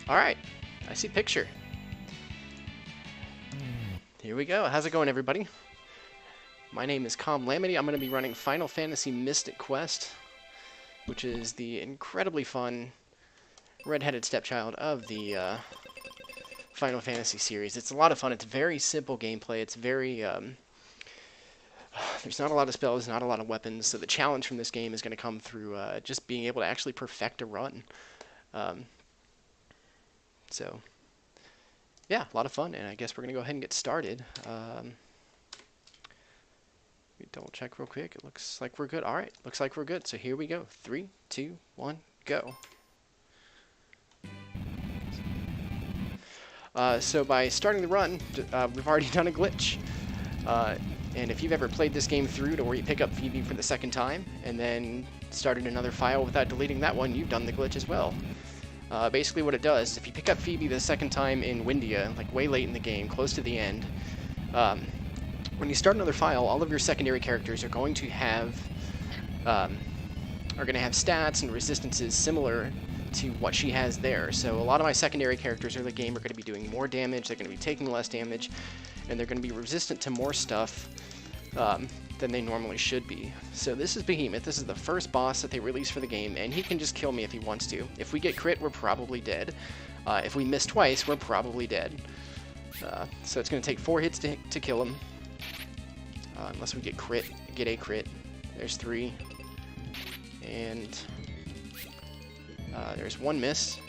Alright, I see picture. Here we go. How's it going, everybody? My name is Calmlamity. I'm going to be running Final Fantasy Mystic Quest, which is the incredibly fun red-headed stepchild of the Final Fantasy series. It's a lot of fun. It's very simple gameplay. It's very... there's not a lot of spells, not a lot of weapons, so the challenge from this game is going to come through just being able to actually perfect a run. So, yeah, a lot of fun, and I guess we're going to go ahead and get started. Let me double check real quick. It looks like we're good. All right, looks like we're good. So here we go. 3, 2, 1, go. So by starting the run, we've already done a glitch. And if you've ever played this game through to where you pick up Phoebe for the second time, and then started another file without deleting that one, you've done the glitch as well. Basically what it does, if you pick up Phoebe the second time in Windia, like way late in the game, close to the end, when you start another file, all of your secondary characters are going to have stats and resistances similar to what she has there. So a lot of my secondary characters in the game are going to be doing more damage, they're going to be taking less damage, and they're going to be resistant to more stuff than they normally should be. So this is Behemoth. This is the first boss that they released for the game, and he can just kill me if he wants to. If we get crit, we're probably dead. If we miss twice, we're probably dead. So it's going to take 4 hits to kill him. Unless we get a crit. There's 3. And there's 1 miss.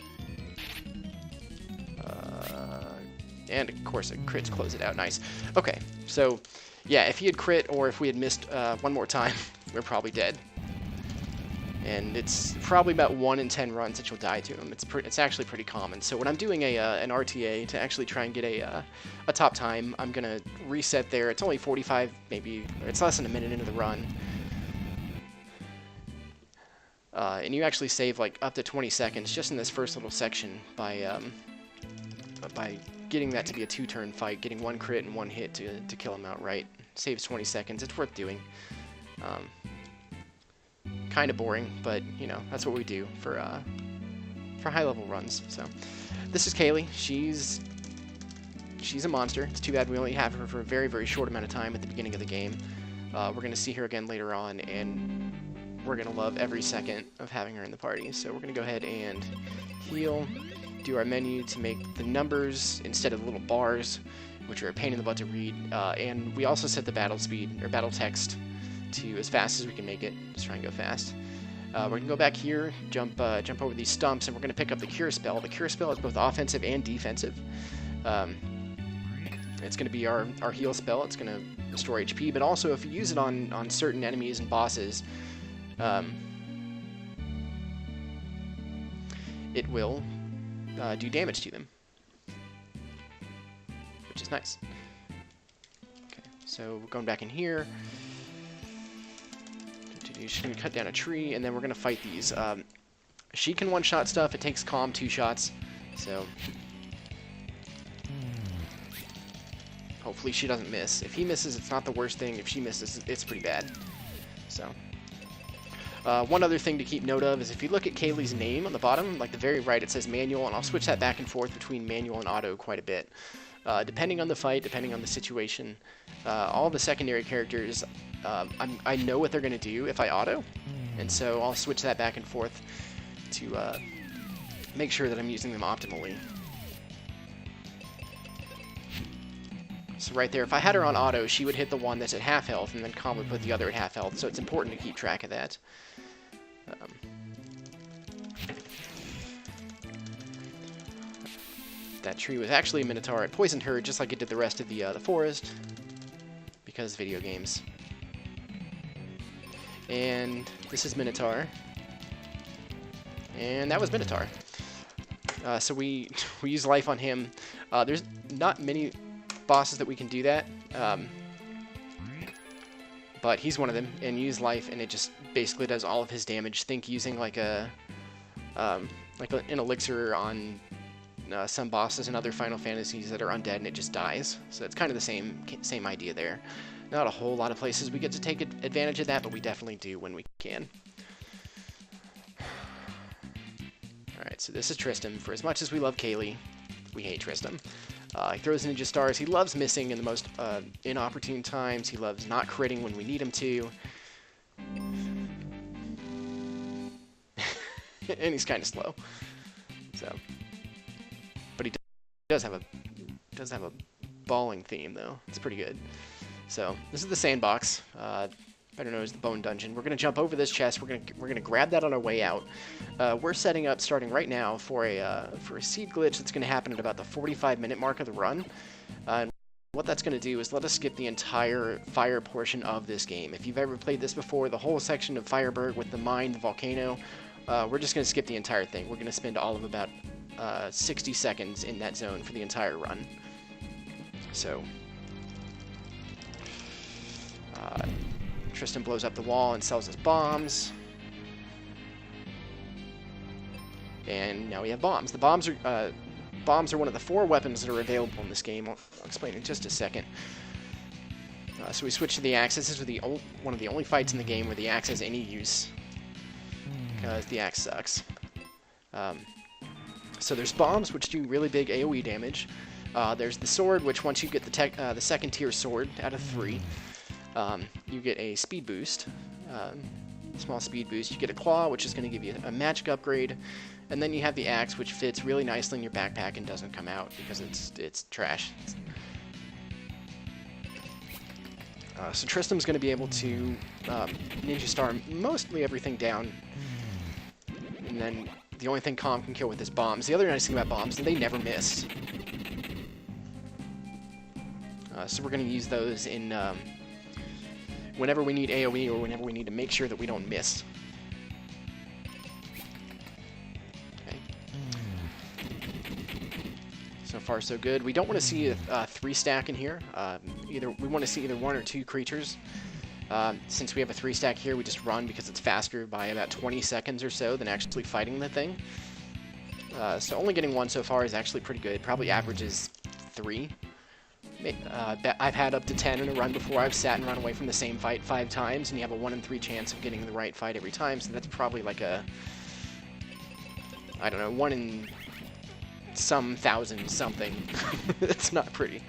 And of course, a crit to close it out. Nice. Okay, so yeah, if he had crit or if we had missed one more time, we're probably dead. And it's probably about 1 in 10 runs that you'll die to him. It's actually pretty common. So when I'm doing an RTA to actually try and get a top time, I'm gonna reset there. It's only 45, maybe it's less than a minute into the run. And you actually save like up to 20 seconds just in this first little section by getting that to be a 2-turn fight, getting 1 crit and 1 hit to kill him outright. Saves 20 seconds. It's worth doing. Kind of boring, but you know that's what we do for high-level runs. So this is Kaylee. She's a monster. It's too bad we only have her for a very, very short amount of time at the beginning of the game. We're going to see her again later on, and we're going to love every second of having her in the party. So we're going to go ahead and heal, do our menu to make the numbers instead of little bars, which are a pain in the butt to read, and we also set the battle speed, or battle text, to as fast as we can make it. Just try and go fast. We're going to go back here, jump over these stumps, and we're going to pick up the Cure Spell. The Cure Spell is both offensive and defensive. It's going to be our heal spell. It's going to restore HP, but also if you use it on certain enemies and bosses, it will do damage to them, which is nice. Okay, so we're going back in here. She's going to cut down a tree, and then we're going to fight these. She can one-shot stuff. It takes Calm 2 shots, so hopefully she doesn't miss. If he misses, it's not the worst thing. If she misses, it's pretty bad. So one other thing to keep note of is if you look at Kaylee's name on the bottom, like the very right, it says manual, and I'll switch that back and forth between manual and auto quite a bit. Depending on the fight, depending on the situation, all the secondary characters, I know what they're going to do if I auto, and so I'll switch that back and forth to make sure that I'm using them optimally. So right there, if I had her on auto, she would hit the one that's at half health, and then Calm would put the other at half health, so it's important to keep track of that. That tree was actually a Minotaur. It poisoned her just like it did the rest of the forest, because video games. And this is Minotaur. And that was Minotaur. So we use life on him. There's not many bosses that we can do that, but he's one of them, and use life, and it just basically does all of his damage. Think using like an elixir on some bosses in other Final Fantasies that are undead, and it just dies. So it's kind of the same idea there. Not a whole lot of places we get to take advantage of that, but we definitely do when we can. Alright, so this is Tristram. For as much as we love Kaylee, we hate Tristram. He throws ninja stars. He loves missing in the most inopportune times. He loves not critting when we need him to. And he's kind of slow. So, but he does have a balling theme though. It's pretty good. So this is the sandbox, better known as the bone dungeon. We're gonna jump over this chest. We're gonna grab that on our way out. We're setting up, starting right now, for a seed glitch that's gonna happen at about the 45-minute mark of the run. And what that's gonna do is let us skip the entire fire portion of this game. If you've ever played this before, the whole section of Fireberg with the mine, the volcano, we're just gonna skip the entire thing. We're gonna spend all of about 60 seconds in that zone for the entire run. So. Tristram blows up the wall and sells us bombs. And now we have bombs. The bombs are one of the 4 weapons that are available in this game. I'll explain in just a second. So we switch to the axe. This is one of the only fights in the game where the axe has any use, because the axe sucks. So there's bombs, which do really big AoE damage. There's the sword, which once you get the second tier sword out of 3, you get a speed boost, small speed boost. You get a claw, which is going to give you a magic upgrade, and then you have the axe, which fits really nicely in your backpack and doesn't come out because it's trash. So Tristram's going to be able to ninja star mostly everything down, and then the only thing Calm can kill with is bombs. The other nice thing about bombs is they never miss. So we're going to use those in whenever we need AoE or whenever we need to make sure that we don't miss. Okay. So far, so good. We don't want to see a 3-stack in here. We want to see either 1 or 2 creatures. Since we have a 3-stack here, we just run because it's faster by about 20 seconds or so than actually fighting the thing. So only getting 1 so far is actually pretty good. Probably averages 3. I've had up to 10 in a run before. I've sat and run away from the same fight 5 times, and you have a 1 in 3 chance of getting the right fight every time, so that's probably like a, I don't know, 1 in some thousand something. It's not pretty.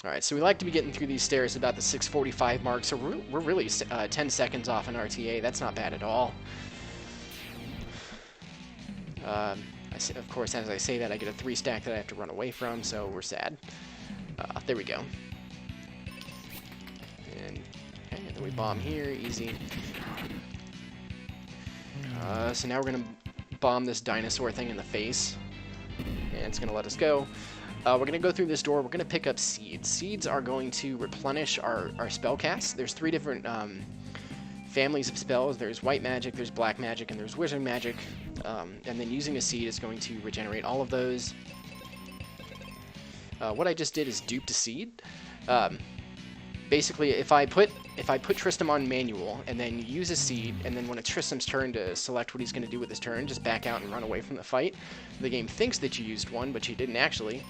Alright, so we like to be getting through these stairs about the 6:45 mark, so we're really 10 seconds off an RTA. That's not bad at all. Of course, as I say that, I get a 3-stack that I have to run away from, so we're sad. There we go. And then we bomb here, easy. So now we're going to bomb this dinosaur thing in the face, and it's going to let us go. We're going to go through this door. We're going to pick up seeds. Seeds are going to replenish our spell casts. There's 3 different families of spells. There's white magic, there's black magic, and there's wizard magic. And then using a seed is going to regenerate all of those. What I just did is duped a seed. Basically, if I put Tristram on manual and then use a seed, and then when it's Tristram's turn to select what he's going to do with his turn, just back out and run away from the fight, the game thinks that you used one, but you didn't actually.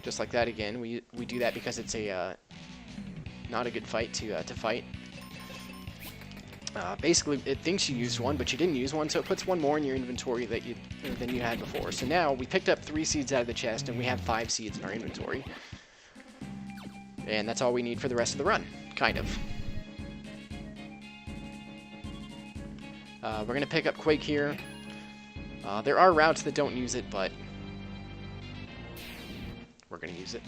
Just like that again. We do that because it's a not a good fight to fight. Basically, it thinks you used one, but you didn't use one, so it puts 1 more in your inventory than you had before. So now we picked up 3 seeds out of the chest, and we have 5 seeds in our inventory. And that's all we need for the rest of the run, kind of. We're going to pick up Quake here. There are routes that don't use it, but we're going to use it.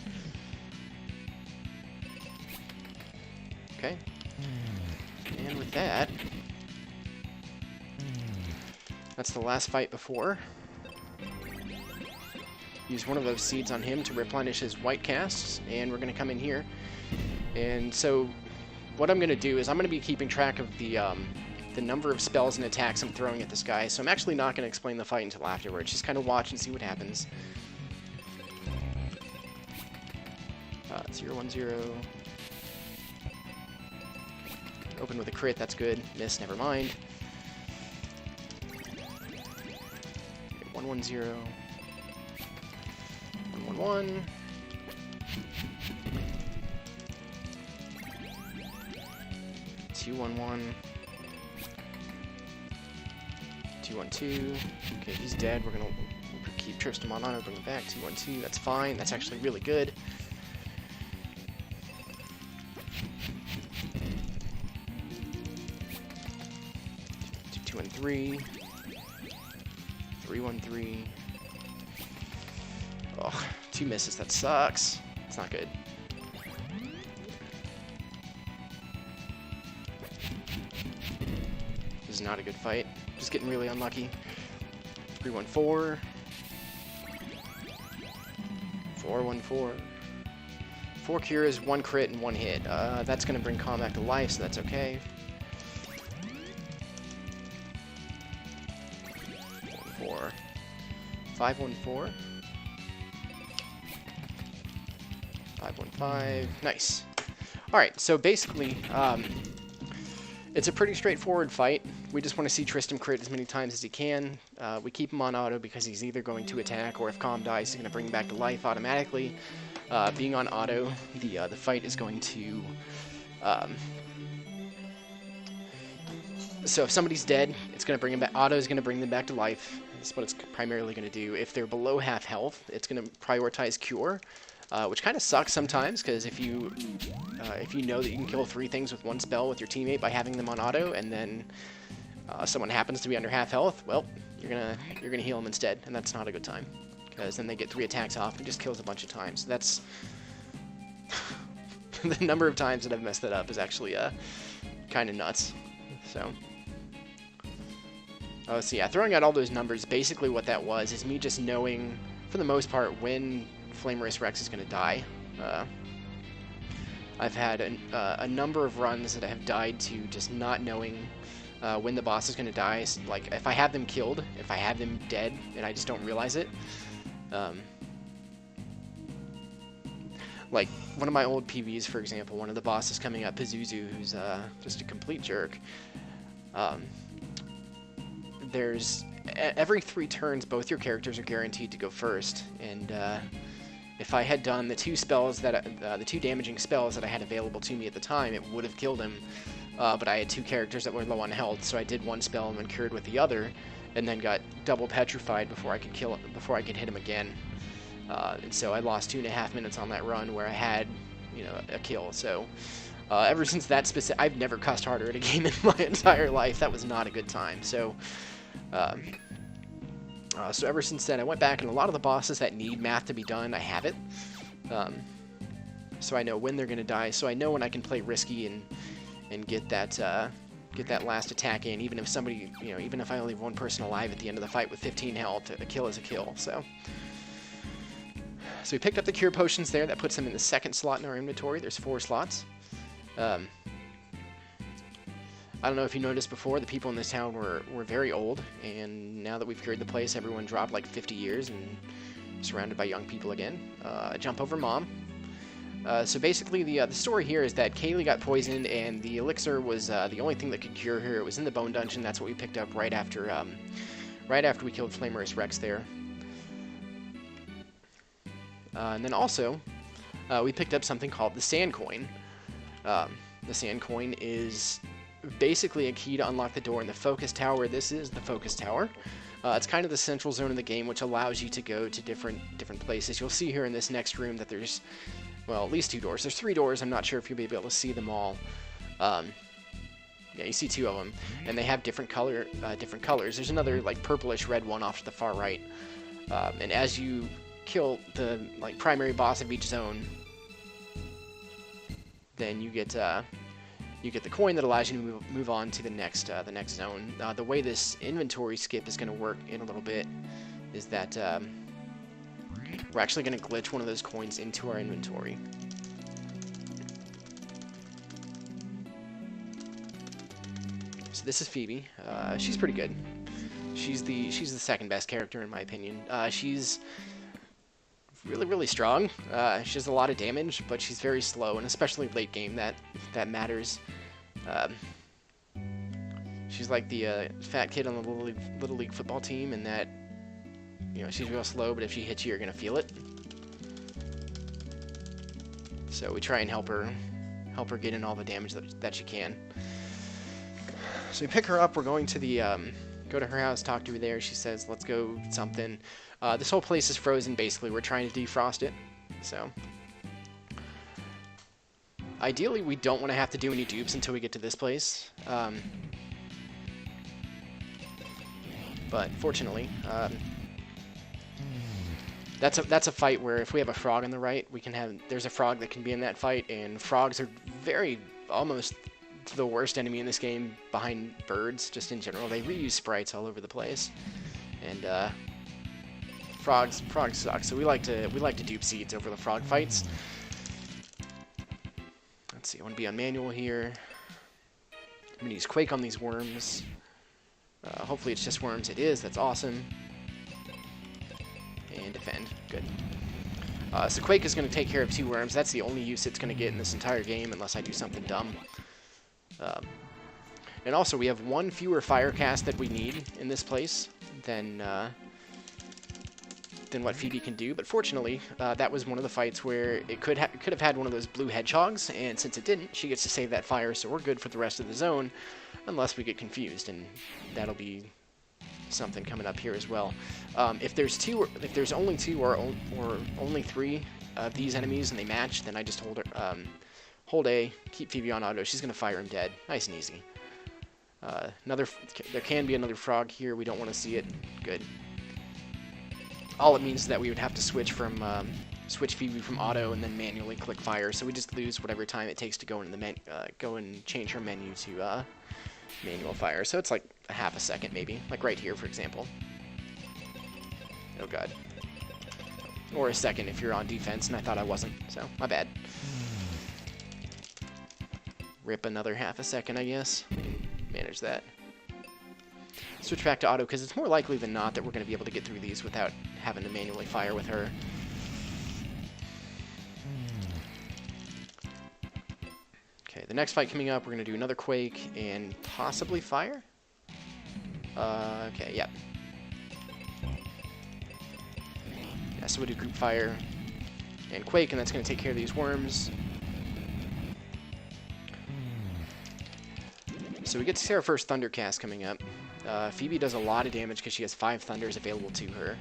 Okay. And with that, that's the last fight before. Use one of those seeds on him to replenish his white casts, and we're going to come in here. And so what I'm going to do is I'm going to be keeping track of the number of spells and attacks I'm throwing at this guy, so I'm actually not going to explain the fight until afterwards. Just kind of watch and see what happens. 0-1-0. Open with a crit, that's good. Miss, never mind. 1-1-0. 1-1-1. 2-1-1. 2-1-2. Okay, he's dead. We're gonna keep Tristan on auto, bring him back. 2-1-2. That's fine. That's actually really good. 2-1-3. 3-1-3. Oh, 2 misses. That sucks. It's not good. This is not a good fight. Just getting really unlucky. 3-1-4. 4-1-4. 4 cures, 1 crit, and 1 hit. That's going to bring Calm back to life, so that's okay. 4. 5-1-4. 5-1-5. Nice. Alright, so basically, it's a pretty straightforward fight. We just want to see Tristan crit as many times as he can. We keep him on auto because he's either going to attack, or if Calm dies, he's going to bring him back to life automatically. Being on auto, the fight is going to... so if somebody's dead, it's going to bring him back. Auto is going to bring them back to life. That's what it's primarily going to do. If they're below half health, it's going to prioritize cure. Which kind of sucks sometimes, because if you know that you can kill 3 things with 1 spell with your teammate by having them on auto, and then someone happens to be under half health, well, you're gonna heal them instead, and that's not a good time, because then they get 3 attacks off and just kills a bunch of times. That's the number of times that I've messed that up is actually kind of nuts. So. So yeah, throwing out all those numbers, basically what that was is me just knowing, for the most part, when Flamerous Rex is going to die. I've had a number of runs that I have died to just not knowing when the boss is going to die. So, like, if I have them killed, if I have them dead, and I just don't realize it. Like, one of my old PVs, for example, one of the bosses coming up, Pazuzu, who's just a complete jerk. There's... Every 3 turns, both your characters are guaranteed to go first, and if I had done the 2 spells that the 2 damaging spells that I had available to me at the time, it would have killed him. But I had 2 characters that were low on health, so I did 1 spell and then cured with the other, and then got double petrified before I could hit him again. And so I lost 2.5 minutes on that run where I had, a kill. So ever since that I've never cussed harder at a game in my entire life. That was not a good time. So. So ever since then, I went back, and a lot of the bosses that need math to be done, I have it. So I know when they're going to die, so I know when I can play risky and get that last attack in, even if somebody, even if I only have 1 person alive at the end of the fight with 15 health, a kill is a kill. So we picked up the cure potions there. That puts them in the 2nd slot in our inventory. There's 4 slots. I don't know if you noticed before, the people in this town were very old, and now that we've cured the place, everyone dropped like 50 years and surrounded by young people again. Jump over mom. So basically, the story here is that Kaylee got poisoned, and the elixir was the only thing that could cure her. It was in the bone dungeon. That's what we picked up right after we killed Flamerous Rex there. And then also, we picked up something called the Sand Coin. The Sand Coin is basically a key to unlock the door in the focus tower. This is the focus tower. It's kind of the central zone of the game, which allows you to go to different places. You'll see here in this next room that there's, well, at least 2 doors. There's 3 doors. I'm not sure if you'll be able to see them all. Yeah, you see 2 of them, and they have different colors. There's another like purplish red one off to the far right. And as you kill the primary boss of each zone, then you get the coin that allows you to move on to the next zone. The way this inventory skip is going to work in a little bit is that we're actually going to glitch one of those coins into our inventory. So this is Phoebe. She's pretty good. She's the 2nd best character in my opinion. She's really strong. She does a lot of damage, but she's very slow, and especially late game that matters. She's like the fat kid on the little league football team, and that she's real slow, but if she hits you, you're gonna feel it. So we try and help her get in all the damage that she can. So we pick her up. We're going to the Go to her house, talk to her there. She says, let's go something. This whole place is frozen, basically. We're trying to defrost it. So, ideally, we don't want to have to do any dupes until we get to this place. But fortunately, that's a fight where if we have a frog on the right, we can have. There's a frog that can be in that fight, and frogs are almost the worst enemy in this game behind birds. Just in general, they reuse sprites all over the place, and frogs suck. So we like to dupe seeds over the frog fights. Let's see. I want to be on manual here. I'm gonna use Quake on these worms. Hopefully it's just worms. It is. That's awesome. And defend. Good. So Quake is going to take care of 2 worms. That's the only use it's going to get in this entire game unless I do something dumb. And also we have 1 fewer fire cast that we need in this place than what Phoebe can do. But fortunately, that was one of the fights where it could have had one of those blue hedgehogs, and since it didn't, she gets to save that fire, so we're good for the rest of the zone. Unless we get confused, and that'll be something coming up here as well. If there's only 2 or only 3 of these enemies and they match, then I just hold A, keep Phoebe on auto. She's gonna fire him dead, nice and easy. There can be another frog here. We don't want to see it. Good. All it means is that we would have to switch Phoebe from auto and then manually click fire. So we just lose whatever time it takes to go into the go and change her menu to manual fire. So it's like a half a second maybe, like right here for example. Oh god. Or a second if you're on defense, and I thought I wasn't, so my bad. Rip another half a second, I guess. Manage that. Switch back to auto because it's more likely than not that we're going to be able to get through these without having to manually fire with her. Okay, the next fight coming up, we're going to do another Quake and possibly fire? Okay, yep. Yeah, so we'll do group fire and Quake, and that's going to take care of these worms. So we get to see our first Thundercast coming up. Phoebe does a lot of damage because she has 5 Thunders available to her.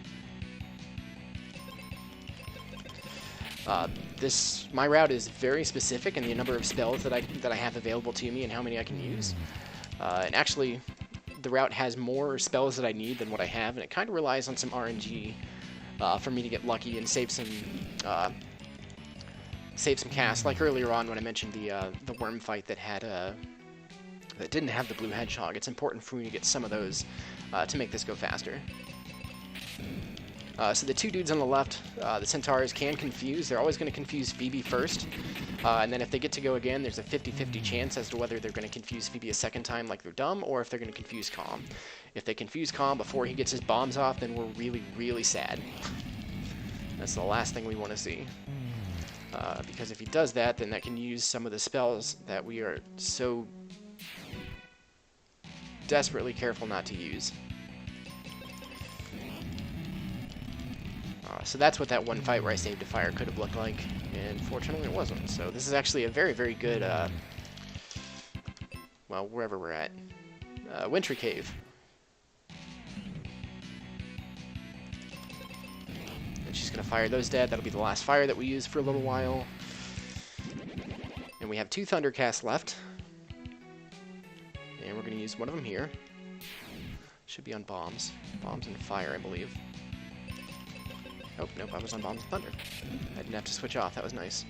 My route is very specific in the number of spells that I have available to me and how many I can use. And actually, the route has more spells that I need than what I have, and it kind of relies on some RNG for me to get lucky and save some casts. Like earlier on when I mentioned the worm fight that didn't have the blue hedgehog. It's important for me to get some of those to make this go faster. So the 2 dudes on the left, the Centaurs, can confuse. They're always going to confuse Phoebe first. And then if they get to go again, there's a 50-50 chance as to whether they're going to confuse Phoebe a second time like they're dumb, or if they're going to confuse Calm. If they confuse Calm before he gets his bombs off, then we're really, really sad. That's the last thing we want to see. Because if he does that, then that can use some of the spells that we are so desperately careful not to use. So that's what that one fight where I saved a fire could have looked like, and fortunately it wasn't. So this is actually a very, very good, well, wherever we're at, Wintry Cave. And she's going to fire those dead. That'll be the last fire that we use for a little while. And we have 2 Thundercasts left. And we're going to use one of them here. Should be on bombs. Bombs and fire, I believe. Nope, I was on bombs and thunder. I didn't have to switch off. That was nice.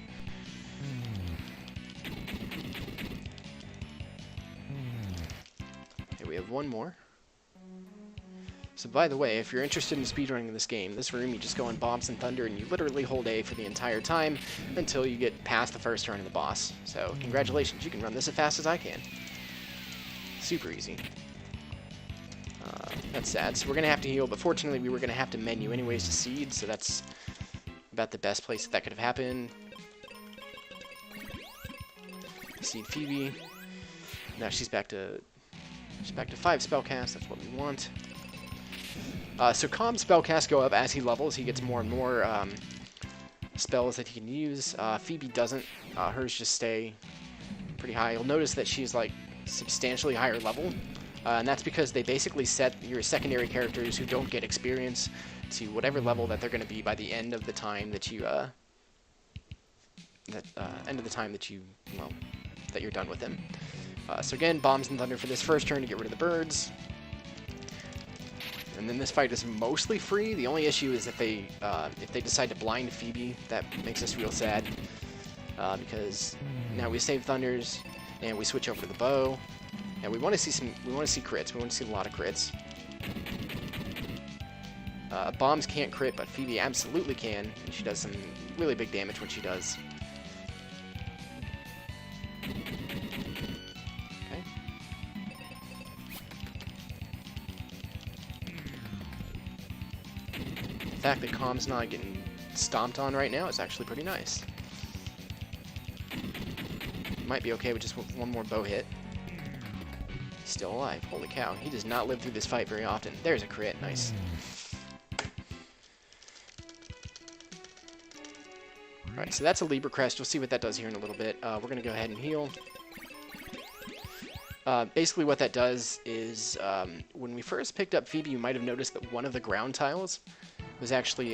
Okay, we have one more. So by the way, if you're interested in speedrunning this game, this room you just go on bombs and thunder and you literally hold A for the entire time until you get past the first turn of the boss. So congratulations, you can run this as fast as I can. Super easy. That's sad. So we're going to have to heal, but fortunately we were going to have to menu anyways to seed, so that's about the best place that could have happened. Seed Phoebe. Now she's back to 5 spellcasts. That's what we want. So Calm's spellcasts go up as he levels. He gets more and more spells that he can use. Phoebe doesn't. Hers just stay pretty high. You'll notice that she's like substantially higher level And that's because they basically set your secondary characters who don't get experience to whatever level that they're going to be by the end of the time that you that you're done with them. So again, bombs and thunder for this first turn to get rid of the birds. And then this fight is mostly free. The only issue is if they decide to blind Phoebe, that makes us real sad. Because now we save thunders and we switch over to the bow. And we want to see crits. We want to see a lot of crits. Bombs can't crit, but Phoebe absolutely can. And she does some really big damage when she does. Okay. The fact that Calm's not getting stomped on right now is actually pretty nice. Might be okay with just one more bow hit. He's still alive. Holy cow. He does not live through this fight very often. There's a crit. Nice. Alright, so that's a Libra Crest. You'll see what that does here in a little bit. We're going to go ahead and heal. Basically what that does is, when we first picked up Phoebe, you might have noticed that one of the ground tiles was actually,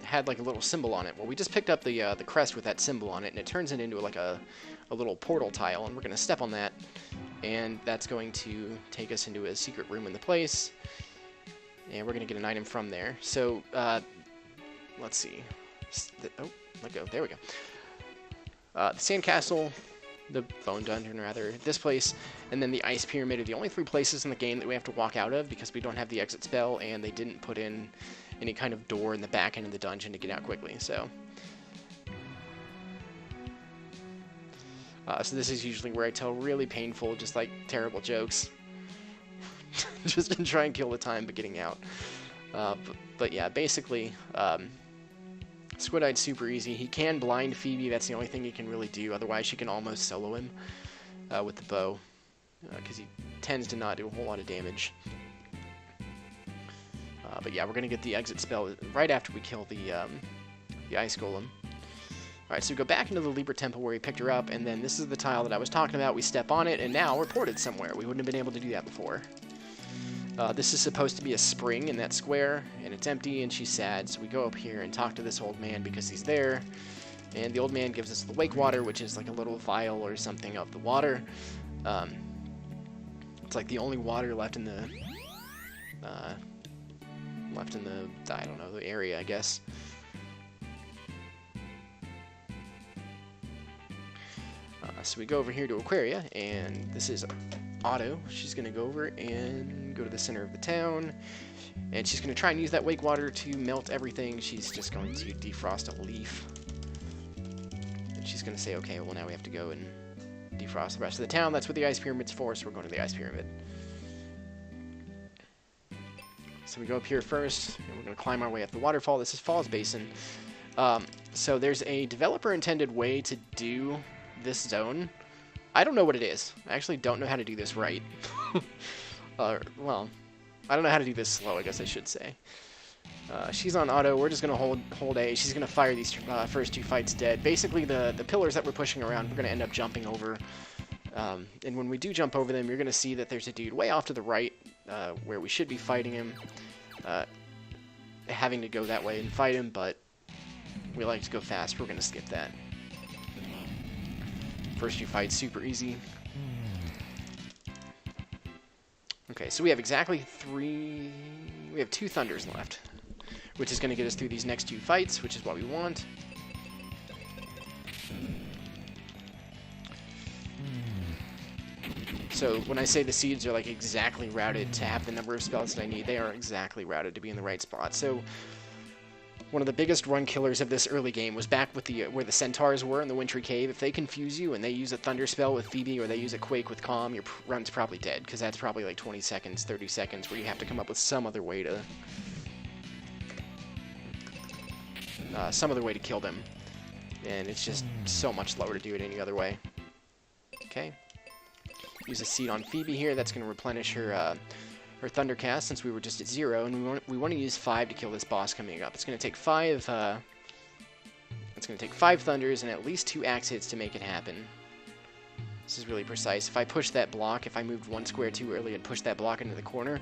had like a little symbol on it. Well, we just picked up the crest with that symbol on it, and it turns it into like a little portal tile, and we're going to step on that, and that's going to take us into a secret room in the place, and we're going to get an item from there. So, let's see. Oh, let go. There we go. The sandcastle, the bone dungeon, rather, this place, and then the ice pyramid are the only three places in the game that we have to walk out of because we don't have the exit spell, and they didn't put in any kind of door in the back end of the dungeon to get out quickly. So this is usually where I tell really painful, just like terrible jokes, just to try and kill the time but getting out. But yeah, basically, Squid-Eye's super easy. He can blind Phoebe. That's the only thing he can really do. Otherwise, she can almost solo him with the bow, because he tends to not do a whole lot of damage. But yeah, we're going to get the exit spell right after we kill the Ice Golem. Alright, so we go back into the Libra Temple where we picked her up, and then this is the tile that I was talking about. We step on it, and now we're ported somewhere. We wouldn't have been able to do that before. This is supposed to be a spring in that square, and it's empty, and she's sad. So we go up here and talk to this old man because he's there. And the old man gives us the wake water, which is like a little vial or something of the water. It's like the only water left in the... I don't know, the area, I guess. So we go over here to Aquaria, and this is Otto. She's going to go over and go to the center of the town, and she's going to try and use that wake water to melt everything. She's just going to defrost a leaf, and she's going to say, okay, well now we have to go and defrost the rest of the town. That's what the ice pyramid's for, so we're going to the ice pyramid. So we go up here first, and we're going to climb our way up the waterfall. This is Falls Basin. So there's a developer-intended way to do this zone. I don't know what it is. I actually don't know how to do this right. Well, I don't know how to do this slow, I guess I should say. She's on auto. We're just going to hold A. She's going to fire these first two fights dead. Basically, the pillars that we're pushing around, we're going to end up jumping over. And when we do jump over them, you're going to see that there's a dude way off to the right where we should be fighting him. Having to go that way and fight him, but we like to go fast. We're going to skip that. First few fights, super easy. Okay, so we have exactly we have 2 Thunders left, which is going to get us through these next 2 fights, which is what we want. So when I say the seeds are like exactly routed to have the number of spells that I need, they are exactly routed to be in the right spot. So one of the biggest run killers of this early game was back with the where the centaurs were in the Wintry Cave. If they confuse you and they use a Thunder spell with Phoebe or they use a Quake with Calm, your run's probably dead, because that's probably like 20 seconds, 30 seconds, where you have to come up with some other way to kill them. And it's just so much slower to do it any other way. Okay. Use a seed on Phoebe here. That's going to replenish her her Thundercast, since we were just at 0, and we want to use 5 to kill this boss coming up. It's going to take 5. It's going to take 5 Thunders and at least 2 axe hits to make it happen. This is really precise. If I push that block, if I moved one square too early and pushed that block into the corner,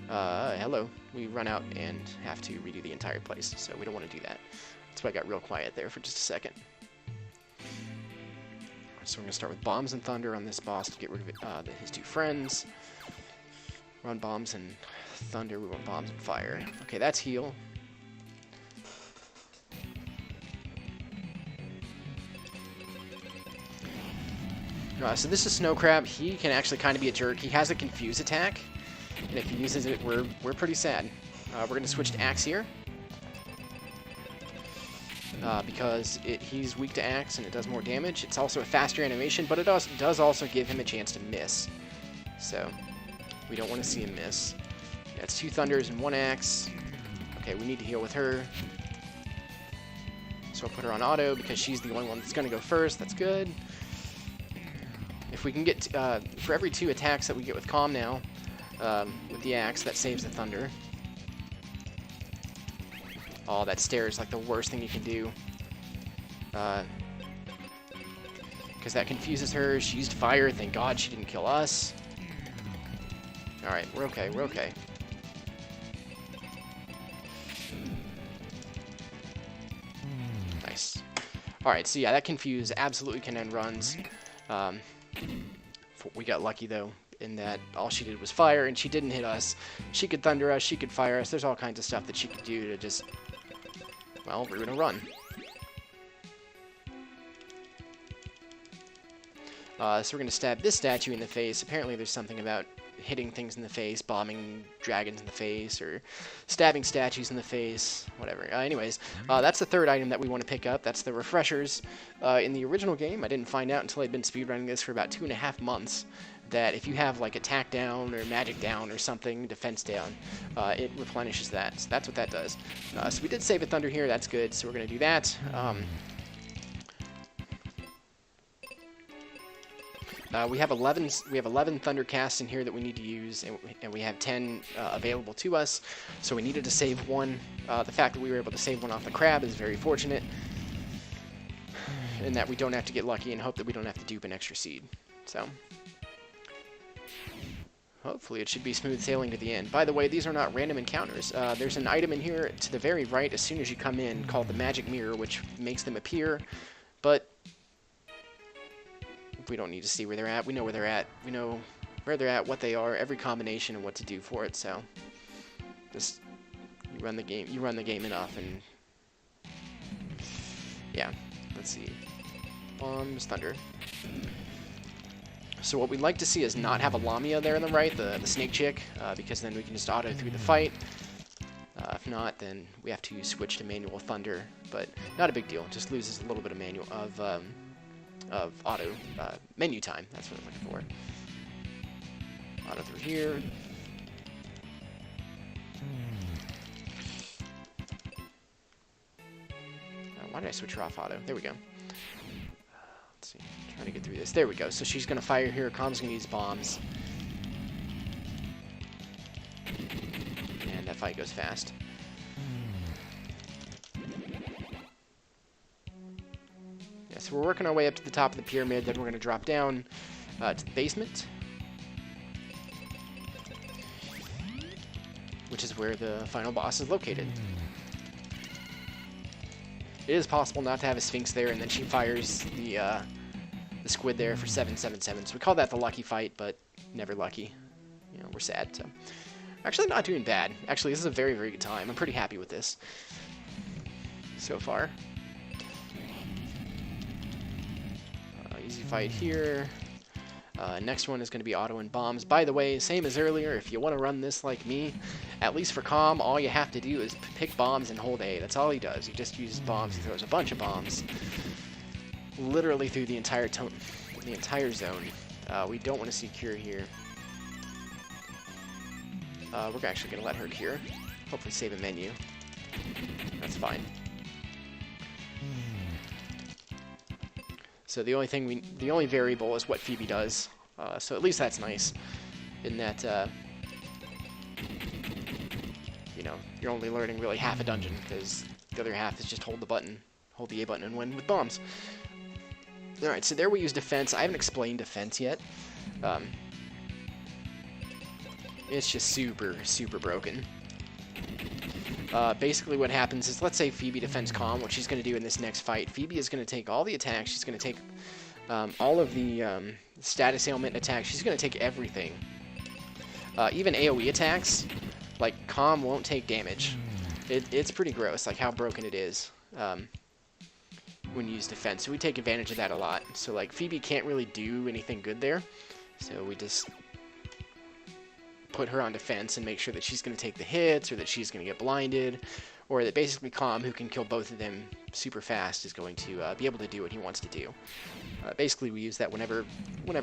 hello, we run out and have to redo the entire place. So we don't want to do that. That's why I got real quiet there for just a second. So we're going to start with Bombs and Thunder on this boss to get rid of his two friends. Run Bombs and Thunder. We want Bombs and Fire. Okay, that's heal. So this is Snow Crab. He can actually kind of be a jerk. He has a Confuse attack, and if he uses it, we're pretty sad. We're going to switch to Axe here, because he's weak to Axe and it does more damage. It's also a faster animation, but it does also give him a chance to miss. So we don't want to see him miss. Yeah, it's 2 Thunders and 1 Axe. Okay, we need to heal with her. So I'll put her on auto because she's the only one that's going to go first. That's good. If we can get, for every 2 attacks that we get with Calm now, with the Axe, that saves the Thunder. Oh, that stare is like the worst thing you can do. Because that confuses her. She used fire. Thank God she didn't kill us. Alright, we're okay, we're okay. Nice. Alright, so yeah, that Confuse absolutely can end runs. We got lucky, though, in that all she did was fire, and she didn't hit us. She could Thunder us, she could fire us. There's all kinds of stuff that she could do to just, well, we're going to run. So we're going to stab this statue in the face. Apparently there's something about hitting things in the face, bombing dragons in the face, or stabbing statues in the face, whatever. Anyways, that's the third item that we want to pick up. That's the refreshers. In the original game, I didn't find out until I'd been speedrunning this for about 2.5 months, that if you have like attack down or magic down or something, defense down, it replenishes that. So that's what that does. So we did save a Thunder here. That's good. So we're going to do that. We have 11 Thunder casts in here that we need to use, and we have 10 available to us. So we needed to save one. The fact that we were able to save one off the crab is very fortunate, in that we don't have to get lucky and hope that we don't have to dupe an extra seed. So hopefully it should be smooth sailing to the end. By the way, these are not random encounters. There's an item in here to the very right as soon as you come in called the Magic Mirror, which makes them appear, but we don't need to see where they're at. We know where they're at. We know where they're at, what they are, every combination, and what to do for it. So just you run the game enough, and yeah. Let's see. Bombs, Thunder. So what we'd like to see is not have a Lamia there on the right, the snake chick, because then we can just auto through the fight. If not, then we have to switch to manual Thunder, but not a big deal. Just loses a little bit of manual of auto menu time. That's what I'm looking for. Auto through here. Why did I switch her off auto? There we go. Let's see. Trying to get through this. There we go. So she's going to fire here. Calm's going to use bombs. And that fight goes fast. So we're working our way up to the top of the pyramid, then we're going to drop down to the basement, which is where the final boss is located. It is possible not to have a Sphinx there, and then she fires the squid there for 777. So we call that the lucky fight, but never lucky. You know, we're sad. So actually not doing bad. Actually, this is a very, very good time. I'm pretty happy with this so far. Easy fight here. Next one is going to be auto and bombs. By the way, same as earlier, if you want to run this like me, at least for Calm, all you have to do is pick bombs and hold A. That's all he does. He just uses bombs. He throws a bunch of bombs literally through the entire zone. We don't want to see cure here. We're actually going to let her cure. Hopefully save a menu. That's fine. So the only variable is what Phoebe does. So at least that's nice, in that you know, you're only learning really half a dungeon, because the other half is just hold the A button and win with bombs. Alright, so there we use defense. I haven't explained defense yet. It's just super, super broken. Basically what happens is, let's say Phoebe defends Calm, what she's going to do in this next fight. Phoebe is going to take all the attacks. She's going to take all of the status ailment attacks. She's going to take everything. Even AoE attacks, like Calm won't take damage. It's pretty gross, like how broken it is when you use defense. So we take advantage of that a lot. So like Phoebe can't really do anything good there. So we just put her on defense and make sure that she's going to take the hits, or that she's going to get blinded, or that basically Calm, who can kill both of them super fast, is going to be able to do what he wants to do. Basically, we use that whenever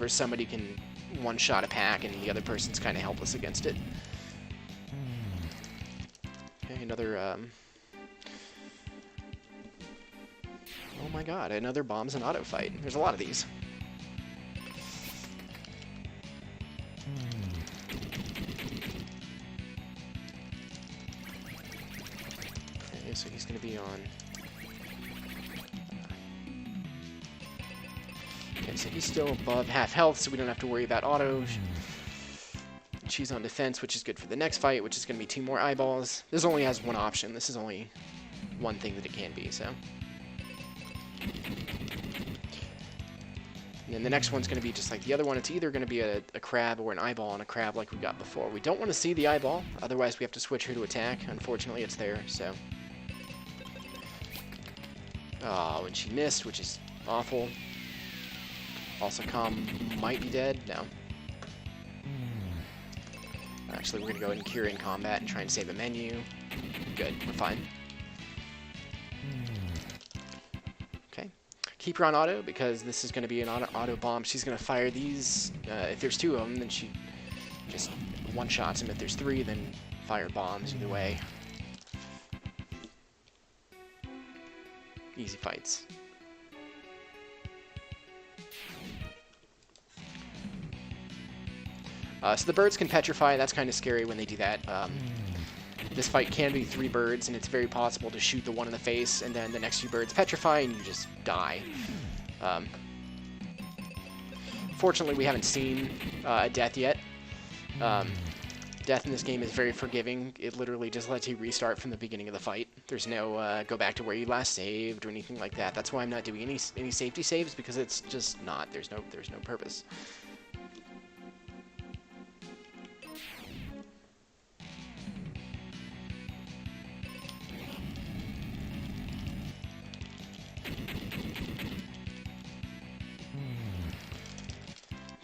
somebody can one-shot a pack and the other person's kind of helpless against it. Okay, another... Oh my god, another bombs and auto fight. There's a lot of these. Okay, so he's going to be on... Okay, so he's still above half health, so we don't have to worry about auto. She's on defense, which is good for the next fight, which is going to be 2 more eyeballs. This only has one option. This is only one thing that it can be, so... And then the next one's going to be just like the other one. It's either going to be a crab or an eyeball on a crab like we got before. We don't want to see the eyeball, otherwise we have to switch her to attack. Unfortunately, it's there, so... Oh, and she missed, which is awful. Also, Calm might be dead. No. Actually, we're going to go ahead and cure in combat and try and save a menu. Good, we're fine. Okay. Keep her on auto, because this is going to be an auto bomb. She's going to fire these. If there's 2 of them, then she just one-shots them. If there's 3, then fire bombs. Either way. Easy fights. So the birds can petrify. That's kind of scary when they do that. This fight can be 3 birds, and it's very possible to shoot the one in the face, and then the next few birds petrify, and you just die. Fortunately, we haven't seen a death yet. Death in this game is very forgiving. It literally just lets you restart from the beginning of the fight. There's no go back to where you last saved or anything like that. That's why I'm not doing any safety saves, because it's just not. There's no purpose.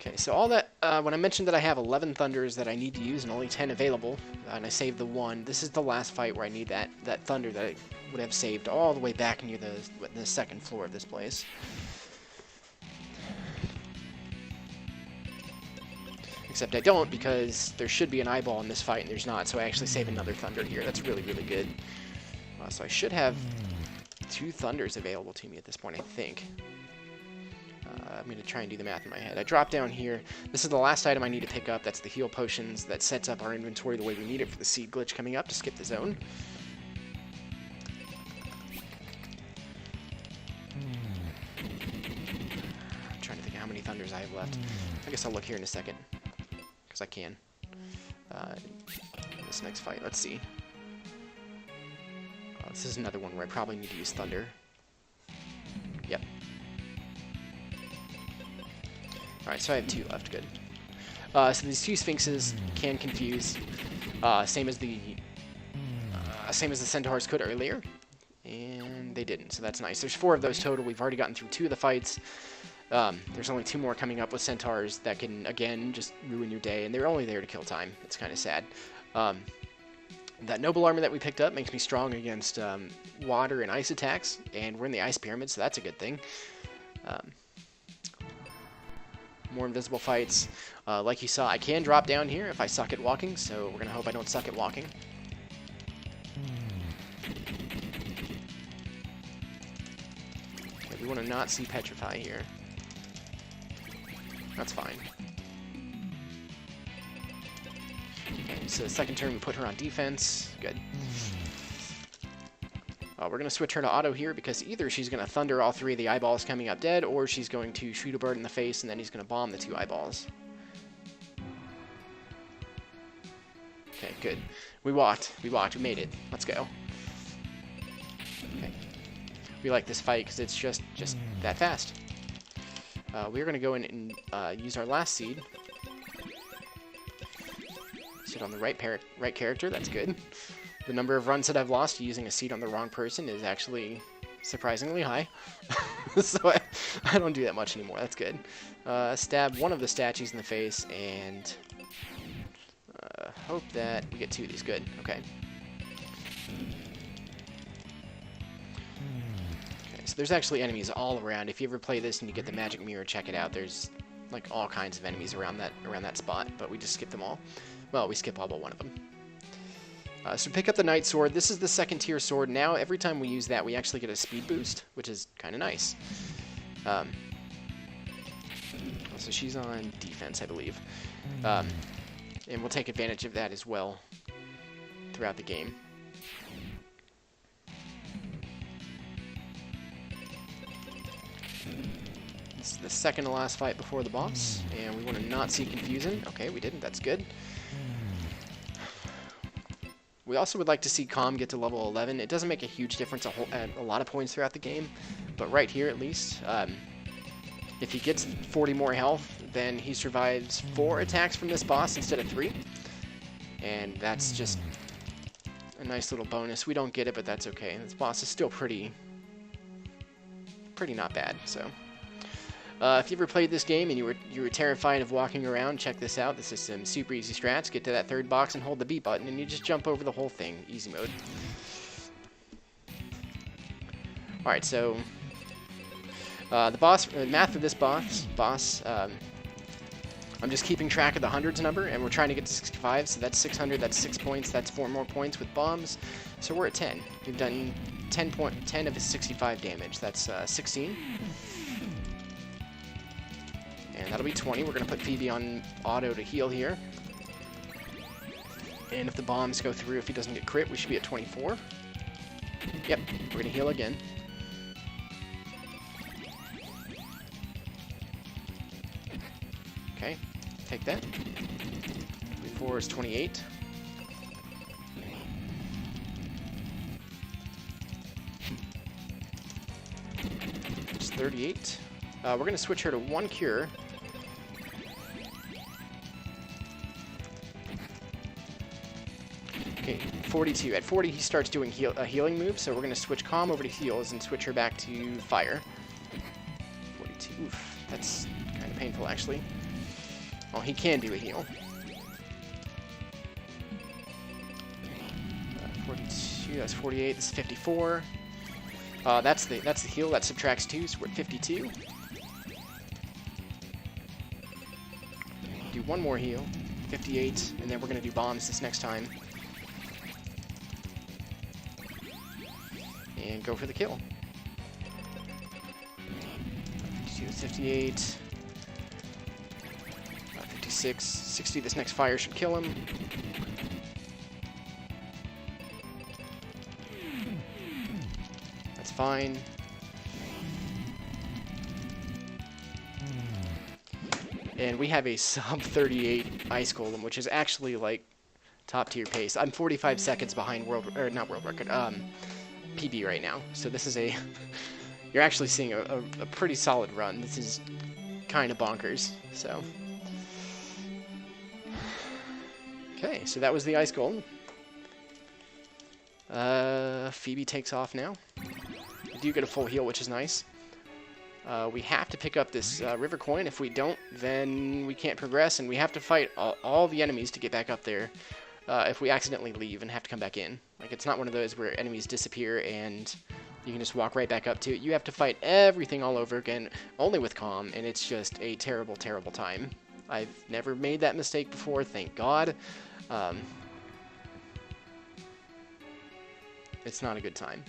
Okay, so all that, when I mentioned that I have 11 Thunders that I need to use and only 10 available, and I saved the 1, this is the last fight where I need that Thunder that I would have saved all the way back near the second floor of this place. Except I don't, because there should be an eyeball in this fight, and there's not, so I actually save another Thunder here. That's really, really good. So I should have 2 Thunders available to me at this point, I think. I'm going to try and do the math in my head. I drop down here. This is the last item I need to pick up. That's the heal potions that sets up our inventory the way we need it for the seed glitch coming up to skip the zone. I'm trying to think how many Thunders I have left. I guess I'll look here in a second, because I can. This next fight, let's see. This is another one where I probably need to use Thunder. Yep. Alright, so I have 2 left, good. So these 2 Sphinxes can confuse, same as the Centaurs could earlier, and they didn't, so that's nice. There's 4 of those total. We've already gotten through 2 of the fights. There's only 2 more coming up with Centaurs that can, again, just ruin your day, and they're only there to kill time. It's kind of sad. That Noble Armor that we picked up makes me strong against water and ice attacks, and we're in the Ice Pyramid, so that's a good thing. More invisible fights. Like you saw, I can drop down here if I suck at walking, so we're going to hope I don't suck at walking. Okay, we want to not see Petrify here. That's fine. Okay, so the second turn we put her on defense. Good. We're going to switch her to auto here because either she's going to thunder all 3 of the eyeballs coming up dead, or she's going to shoot a bird in the face and then he's going to bomb the 2 eyeballs. Okay, good. We walked. We made it. Let's go. Okay. We like this fight because it's just that fast. We're going to go in and use our last seed. Sit on the right character. That's good. The number of runs that I've lost using a seed on the wrong person is actually surprisingly high. So I don't do that much anymore. That's good. Stab one of the statues in the face and hope that we get 2 of these. Good. Okay. So there's actually enemies all around. If you ever play this and you get the magic mirror, check it out. There's like all kinds of enemies around that spot, but we just skip them all. Well, we skip all but one of them. So pick up the Knight Sword. This is the 2nd tier sword. Now, every time we use that, we actually get a speed boost, which is kind of nice. So she's on defense, I believe. And we'll take advantage of that as well throughout the game. This is the 2nd to last fight before the boss, and we want to not see confusion. Okay, we didn't. That's good. We also would like to see Calm get to level 11. It doesn't make a huge difference a lot of points throughout the game, but right here at least, if he gets 40 more health, then he survives 4 attacks from this boss instead of 3, and that's just a nice little bonus. We don't get it, but that's okay. This boss is still pretty not bad. So, if you ever played this game and you were terrified of walking around, check this out. This is some super easy strats. Get to that 3rd box and hold the B button, and you just jump over the whole thing. Easy mode. All right, so the math for this boss. I'm just keeping track of the hundreds number, and we're trying to get to 65. So that's 600. That's 6 points. That's 4 more points with bombs. So we're at 10. We've done 10 of his 65 damage. That's 16. And that'll be 20. We're going to put Phoebe on auto to heal here. And if the bombs go through, if he doesn't get crit, we should be at 24. Yep, we're going to heal again. Okay, take that. 24 is 28. It's 38. We're going to switch her to 1 cure. Okay, 42. At 40, he starts doing a healing move, so we're going to switch Calm over to heals and switch her back to fire. 42. Oof, that's kind of painful, actually. Oh, he can do a heal. 42. That's 48. This is 54. That's the heal. That subtracts 2, so we're at 52. Do 1 more heal. 58, and then we're going to do bombs this next time. And go for the kill. 52, 58, 56, 60. This next fire should kill him. That's fine. And we have a sub 38 Ice Golem, which is actually like top tier pace. I'm 45 seconds behind not world record, PB right now. So this is you're actually seeing a pretty solid run. This is kind of bonkers. So, okay, so that was the Ice Golem. Phoebe takes off now. We do get a full heal, which is nice. We have to pick up this river coin. If we don't, then we can't progress, and we have to fight all the enemies to get back up there if we accidentally leave and have to come back in. Like, it's not one of those where enemies disappear and you can just walk right back up to it. You have to fight everything all over again, only with Calm, and it's just a terrible, terrible time. I've never made that mistake before, thank God. It's not a good time.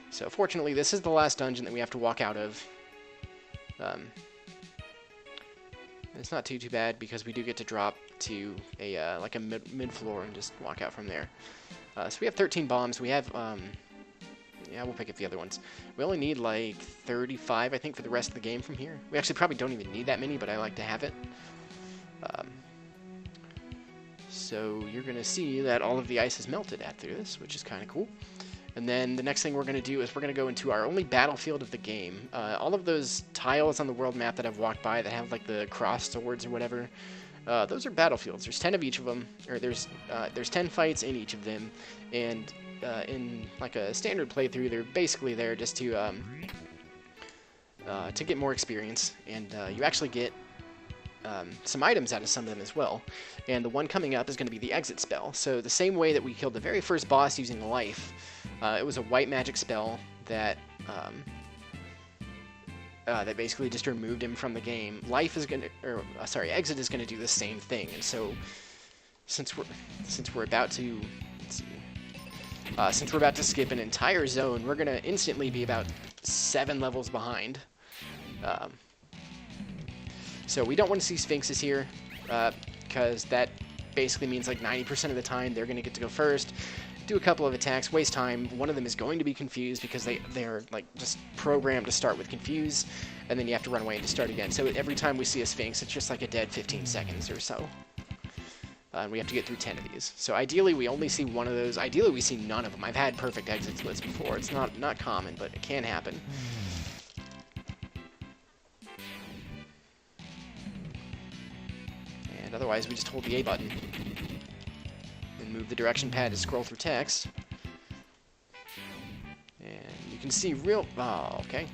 So fortunately, this is the last dungeon that we have to walk out of. It's not too bad because we do get to drop to a like a mid floor and just walk out from there. So we have 13 bombs. We have Yeah, we'll pick up the other ones. We only need like 35, I think, for the rest of the game from here. We actually probably don't even need that many, but I like to have it. So you're going to see that all of the ice has melted after this, which is kind of cool. And then the next thing we're going to do is we're going to go into our only battlefield of the game. All of those tiles on the world map that I've walked by that have like the cross swords or whatever, those are battlefields. There's 10 of each of them, or there's 10 fights in each of them, and in like a standard playthrough, they're basically there just to get more experience, and you actually get some items out of some of them as well. And the one coming up is going to be the exit spell. So the same way that we killed the very first boss using life, it was a white magic spell that that basically just removed him from the game. Life is going to, exit is going to do the same thing. And so since we're about to, let's see, since we're about to skip an entire zone, we're going to instantly be about 7 levels behind. So we don't want to see Sphinxes here, because that basically means like 90% of the time they're going to get to go first, do a couple of attacks, waste time. One of them is going to be confused because they're like just programmed to start with confuse, and then you have to run away and to start again. So every time we see a Sphinx, it's just like a dead 15 seconds or so. And we have to get through 10 of these. So ideally we only see one of those. Ideally we see none of them. I've had perfect exit splits before. It's not common, but it can happen. Otherwise, we just hold the A button and move the direction pad to scroll through text. And you can see oh, okay.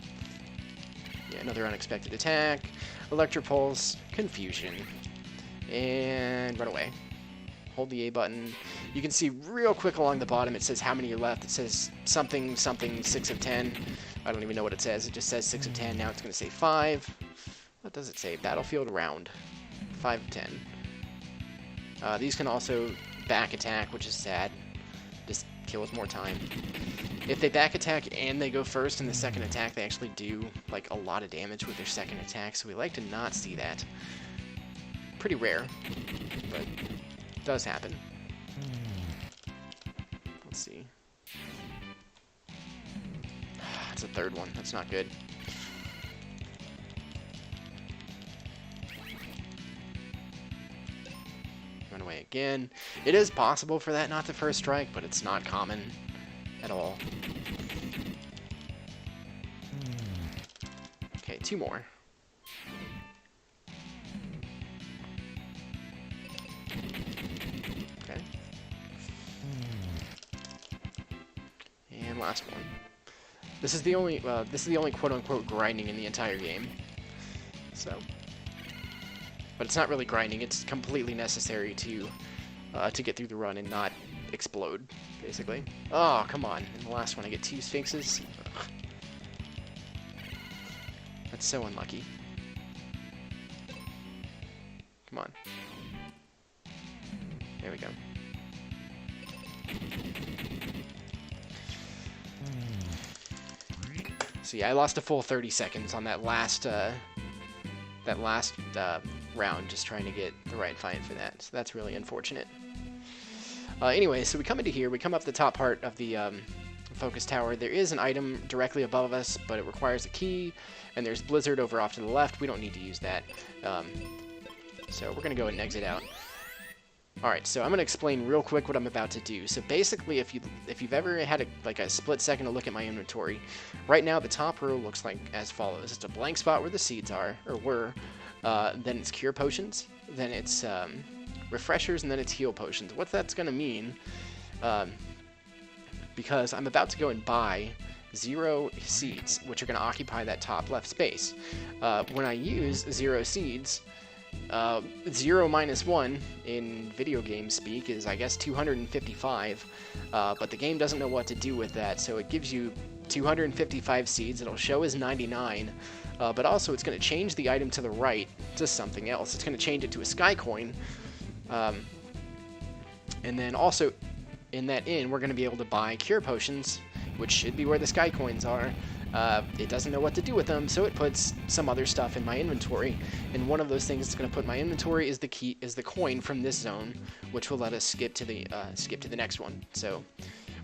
Yeah, another unexpected attack, electropulse, confusion, and run away. Hold the A button. You can see real quick along the bottom, it says how many are left. It says something, 6 of 10. I don't even know what it says. It just says 6 of 10. Now it's going to say 5. What does it say? Battlefield round. 5 of 10. These can also back attack, which is sad. Just kill with more time. If they back attack and they go first in the second attack, they actually do like a lot of damage with their second attack, so we like to not see that. Pretty rare, but it does happen. Let's see. That's a third one. That's not good. Run away again. It is possible for that not to first strike, but it's not common at all. Okay, 2 more. Okay. And last one. This is the only quote-unquote grinding in the entire game. So. But it's not really grinding, it's completely necessary to get through the run and not explode, basically. Oh, come on. In the last one I get 2 Sphinxes. Ugh. That's so unlucky. Come on. There we go. So yeah, I lost a full 30 seconds on that last round just trying to get the right fight for that. So that's really unfortunate. Anyway, so we come into here, we come up the top part of the focus tower. There is an item directly above us, but it requires a key, and there's Blizzard over off to the left. We don't need to use that. So we're going to go ahead and exit out. Alright, so I'm going to explain real quick what I'm about to do. So basically, if you've ever had a split second to look at my inventory, right now the top row looks like as follows. It's a blank spot where the seeds are, or were, then it's cure potions, then it's refreshers, and then it's heal potions. What that's going to mean, because I'm about to go and buy 0 seeds, which are going to occupy that top left space. When I use 0 seeds, 0 minus 1 in video game speak is, I guess, 255, but the game doesn't know what to do with that, so it gives you 255 seeds. It'll show as 99, but also it's going to change the item to the right to something else. It's going to change it to a sky coin, and then also in that we're going to be able to buy cure potions, which should be where the sky coins are. It doesn't know what to do with them, so it puts some other stuff in my inventory. And one of those things it's going to put in my inventory is the coin from this zone, which will let us skip to the next one. So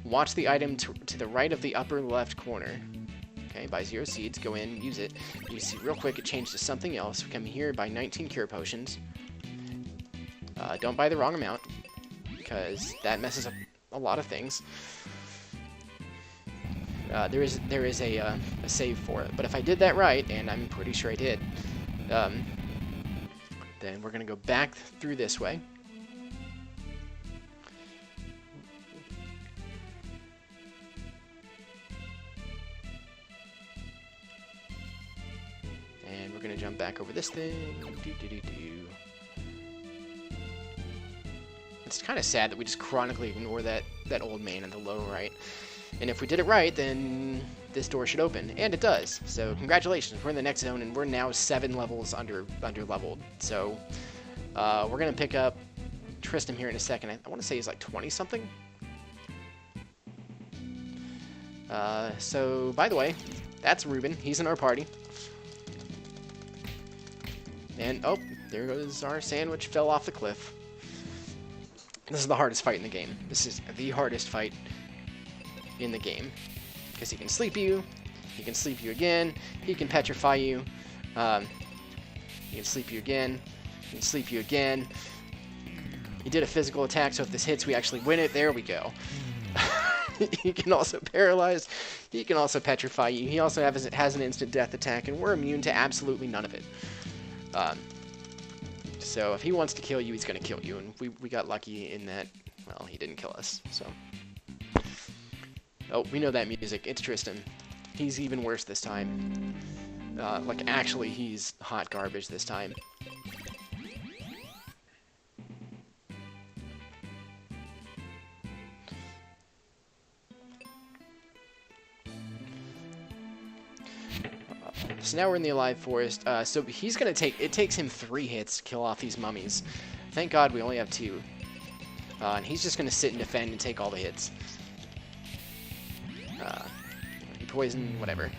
Watch the item to the right of the upper left corner. Okay, buy 0 seeds, go in, use it. You see real quick it changed to something else. We come here, buy 19 cure potions. Don't buy the wrong amount, because that messes up a lot of things. There is a save for it, but if I did that right, and I'm pretty sure I did, then we're going to go back through this way. And we're going to jump back over this thing. It's kind of sad that we just chronically ignore that old man in the low right. And if we did it right, then this door should open, and it does. So congratulations, we're in the next zone, and we're now 7 levels under leveled. So we're gonna pick up Tristram here in a second. I want to say he's like 20 something. So by the way, that's Ruben. He's in our party. And oh, there goes our sandwich. Fell off the cliff. This is the hardest fight in the game. This is the hardest fight in the game, because he can sleep you again, he can petrify you, he can sleep you again, he can sleep you again. He did a physical attack, so if this hits, we actually win it. There we go. He can also paralyze, he can also petrify you, he also has an instant death attack, and we're immune to absolutely none of it. So if he wants to kill you, he's going to kill you, and we got lucky in that, well, he didn't kill us, so... Oh, we know that music. It's Tristram. He's even worse this time. Like, actually, he's hot garbage this time. So now we're in the Alive Forest. So he's going to take... It takes him 3 hits to kill off these mummies. Thank God we only have 2. And he's just going to sit and defend and take all the hits. Poison, whatever.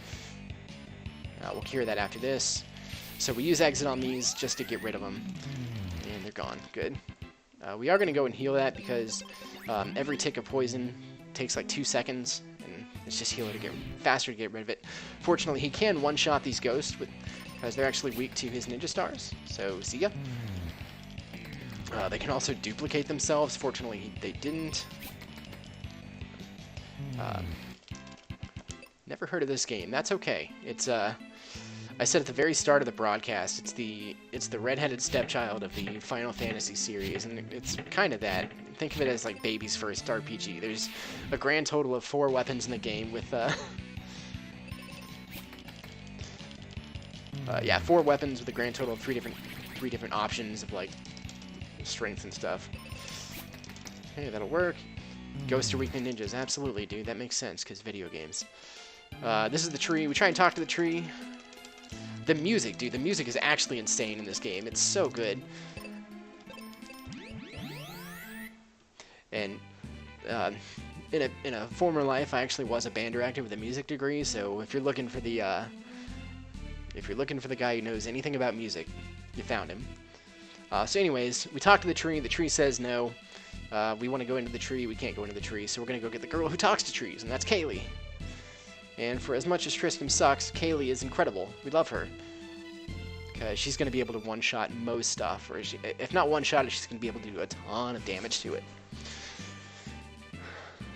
We'll cure that after this. So we use exit on these just to get rid of them. And they're gone. Good. We are going to go and heal that because every tick of poison takes like 2 seconds. And it's just healer to get faster to get rid of it. Fortunately, he can one-shot these ghosts because they're actually weak to his ninja stars. So, see ya. They can also duplicate themselves. Fortunately, they didn't. Never heard of this game. That's okay. It's I said at the very start of the broadcast, it's the redheaded stepchild of the Final Fantasy series, and it's kind of that. Think of it as like baby's first RPG. There's a grand total of 4 weapons in the game with 4 weapons with a grand total of 3 different options of like strength and stuff. Hey, that'll work. Ghosts are weak to ninjas. Absolutely, dude. That makes sense, because video games. This is the tree. We try and talk to the tree. The music, dude. The music is actually insane in this game. It's so good. And in a former life, I actually was a band director with a music degree. So if you're looking for the guy who knows anything about music, you found him. So anyways, we talk to the tree. The tree says no. We want to go into the tree. We can't go into the tree, so we're going to go get the girl who talks to trees, and that's Kaylee. And for as much as Tristram sucks, Kaylee is incredible. We love her. Because she's going to be able to one-shot most stuff. Or if not one-shot it, she's going to be able to do a ton of damage to it.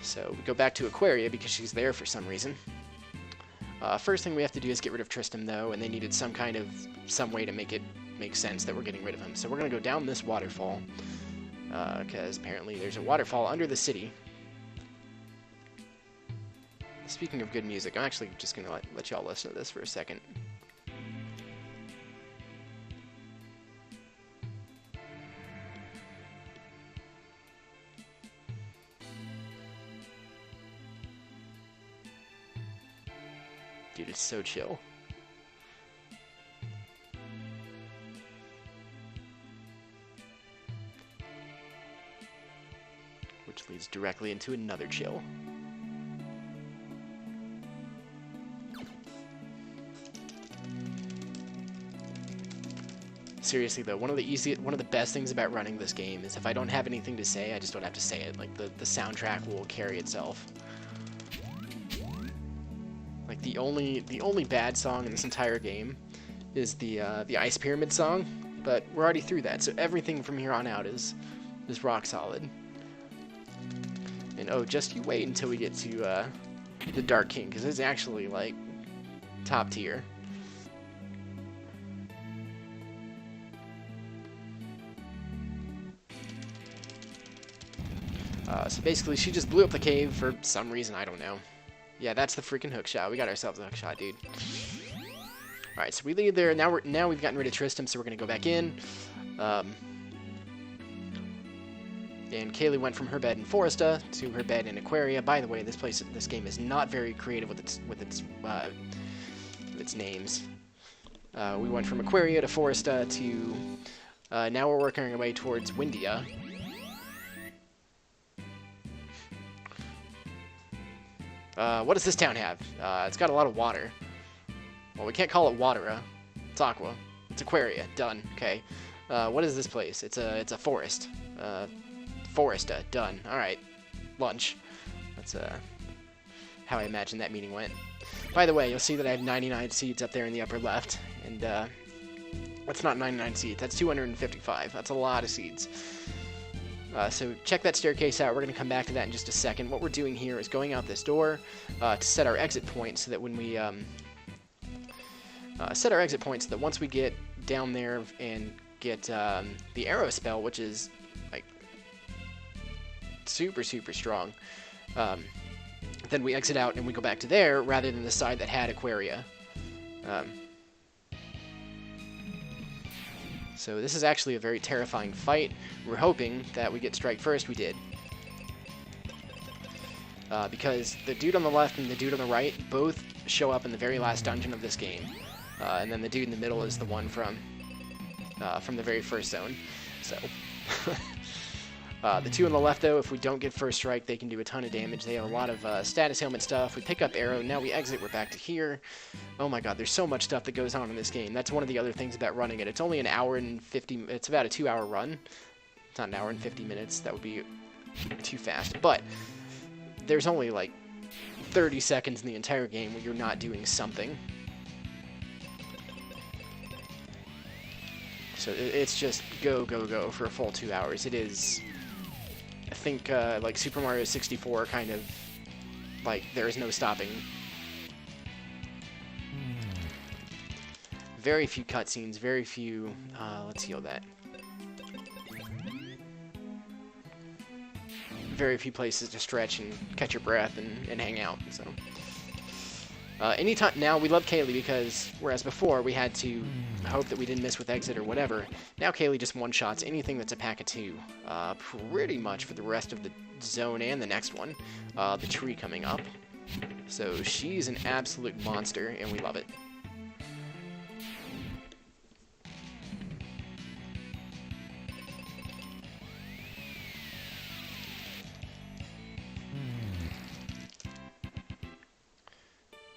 So we go back to Aquaria because she's there for some reason. First thing we have to do is get rid of Tristram, though, and they needed some way to make it make sense that we're getting rid of him. So we're going to go down this waterfall. Because apparently there's a waterfall under the city. Speaking of good music, I'm actually just going to let y'all listen to this for a second. Dude, it's so chill. Which leads directly into another chill. Seriously though, one of the best things about running this game is if I don't have anything to say, I just don't have to say it. Like the soundtrack will carry itself. Like the only bad song in this entire game is the Ice Pyramid song, but we're already through that, so everything from here on out is rock solid. And oh, just you wait until we get to the Dark King, because it's actually like top tier. So basically, she just blew up the cave for some reason, I don't know. Yeah, that's the freaking hookshot. We got ourselves a hookshot, dude. Alright, so we leave there. Now we've gotten rid of Tristram, so we're going to go back in. And Kaylee went from her bed in Foresta to her bed in Aquaria. By the way, this game is not very creative with its names. We went from Aquaria to Foresta to... now we're working our way towards Windia. What does this town have? It's got a lot of water. Well, we can't call it Watera. It's Aqua. It's Aquaria. Done. Okay. What is this place? It's a forest. Foresta. Done. Alright. Lunch. That's how I imagine that meeting went. By the way, you'll see that I have 99 seeds up there in the upper left. And that's not 99 seeds. That's 255. That's a lot of seeds. So check that staircase out. We're going to come back to that in just a second. What we're doing here is going out this door to set our exit point so that when we once we get down there and get the arrow spell, which is like super strong, then we exit out and we go back to there rather than the side that had Aquaria. So this is actually a very terrifying fight. We're hoping that we get strike first. We did. Because the dude on the left and the dude on the right both show up in the very last dungeon of this game. And then the dude in the middle is the one from the very first zone. So the two on the left, though, if we don't get first strike, they can do a ton of damage. They have a lot of status ailment stuff. We pick up arrow. Now we exit. We're back to here. Oh my god, there's so much stuff that goes on in this game. That's one of the other things about running it. It's only an hour and 50... It's about a 2-hour run. It's not an hour and 50 minutes. That would be too fast. But there's only like 30 seconds in the entire game where you're not doing something. So it's just go for a full 2 hours. It is... I think like Super Mario 64 kind of, like, there is no stopping. Very few cutscenes, very few, let's heal that. Very few places to stretch and catch your breath and hang out, so. Anytime now, we love Kaylee because, whereas before we had to hope that we didn't miss with exit or whatever, now Kaylee just one-shots anything that's a pack of 2, pretty much for the rest of the zone and the next one, the tree coming up. So she's an absolute monster, and we love it.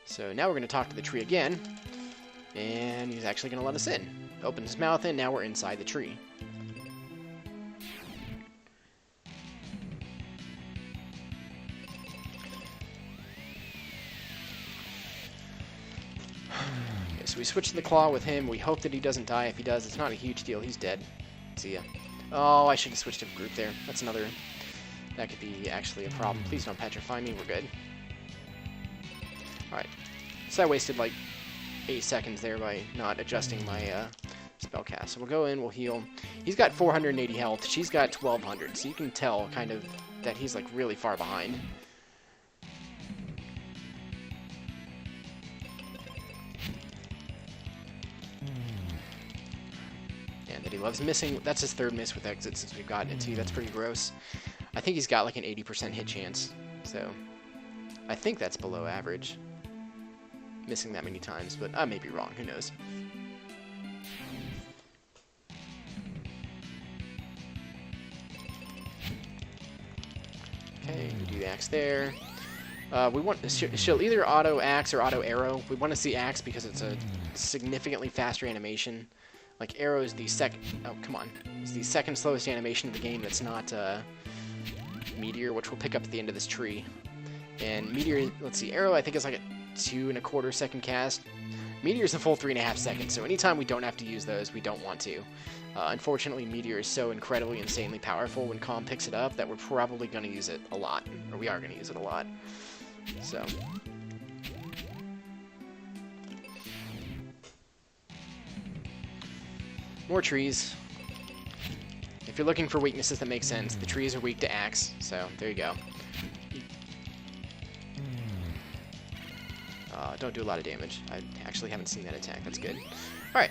So now we're going to talk to the tree again, and he's actually going to let us in. Opens his mouth, and now we're inside the tree. Okay, so we switch to the claw with him. We hope that he doesn't die. If he does, it's not a huge deal. He's dead. See ya. Oh, I should have switched to group there. That's another... That could be actually a problem. Please don't petrify me. We're good. Alright. So I wasted like 8 seconds there by not adjusting my spell cast. So we'll go in, we'll heal. He's got 480 health. She's got 1200. So you can tell kind of that he's like really far behind. And that he loves missing. That's his third miss with exit since we've gotten it too. That's pretty gross. I think he's got like an 80% hit chance. So I think that's below average. Missing that many times, but I may be wrong. Who knows? Okay, we do the axe there. We want she'll either auto axe or auto arrow. We want to see axe because it's a significantly faster animation. Like, Arrow is the second... Oh, come on. It's the second slowest animation of the game that's not Meteor, which we'll pick up at the end of this tree. And Meteor, let's see, Arrow I think is like a 2 1/4 second cast. Meteor's a full 3.5 seconds, so anytime we don't have to use those, we don't want to. Unfortunately, Meteor is so incredibly, insanely powerful when Calm picks it up that we're probably going to use it a lot. Or we are going to use it a lot. So... more trees. If you're looking for weaknesses that make sense, the trees are weak to axe, so there you go. Don't do a lot of damage. I actually haven't seen that attack. That's good. Alright.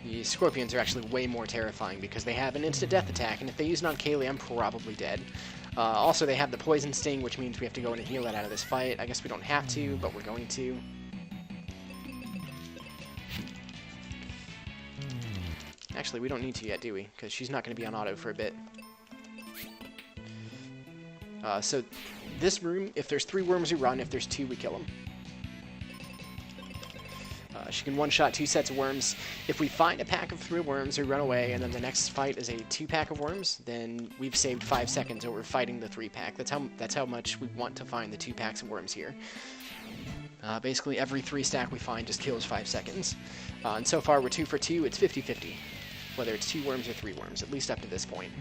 The Scorpions are actually way more terrifying because they have an instant death attack, and if they use it on Kaylee, I'm probably dead. Also, they have the Poison Sting, which means we have to go in and heal that out of this fight. I guess we don't have to, but we're going to. Actually, we don't need to yet, do we? Because she's not going to be on auto for a bit. So, this room, if there's 3 worms, we run. If there's 2, we kill them. She can one-shot 2 sets of worms. If we find a pack of 3 worms, we run away, and then the next fight is a 2-pack of worms, then we've saved 5 seconds over fighting the 3-pack. That's how much we want to find the 2 packs of worms here. Basically, every 3 stack we find just kills 5 seconds. And so far, we're 2 for 2. It's 50-50, whether it's 2 worms or 3 worms, at least up to this point.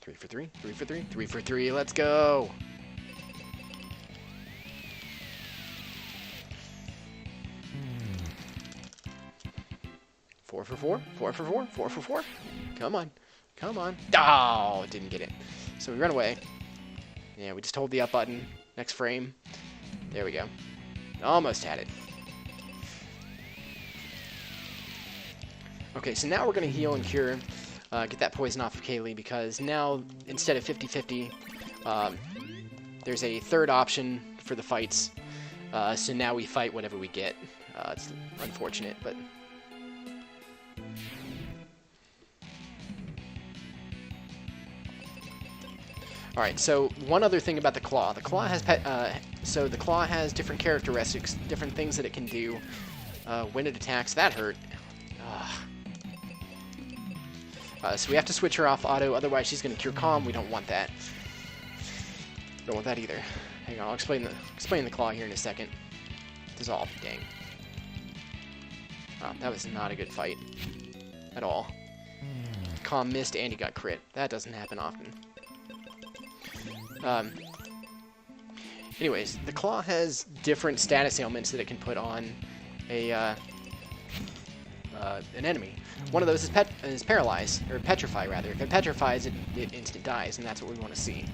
Three for 3, 3 for 3, 3 for 3. Let's go! 4 for 4, 4 for 4, 4 for 4. Come on. Come on. Oh, didn't get it. So we run away. Yeah, we just hold the up button. Next frame. There we go. Almost had it. Okay, so now we're going to heal and cure. Get that poison off of Kaylee, because now, instead of 50-50, there's a third option for the fights. So now we fight whatever we get. It's unfortunate, but... Alright, so one other thing about the claw. The claw has the claw has different characteristics, different things that it can do when it attacks. That hurt. So we have to switch her off auto, otherwise she's going to cure Calm. We don't want that. Don't want that either. Hang on, I'll explain the claw here in a second. Dissolve. Dang. Oh, that was not a good fight at all. Calm missed and he got crit. That doesn't happen often. Anyways, the claw has different status ailments that it can put on an enemy. One of those is paralyze, or petrify rather. If it petrifies, it instant dies, and that's what we want to see.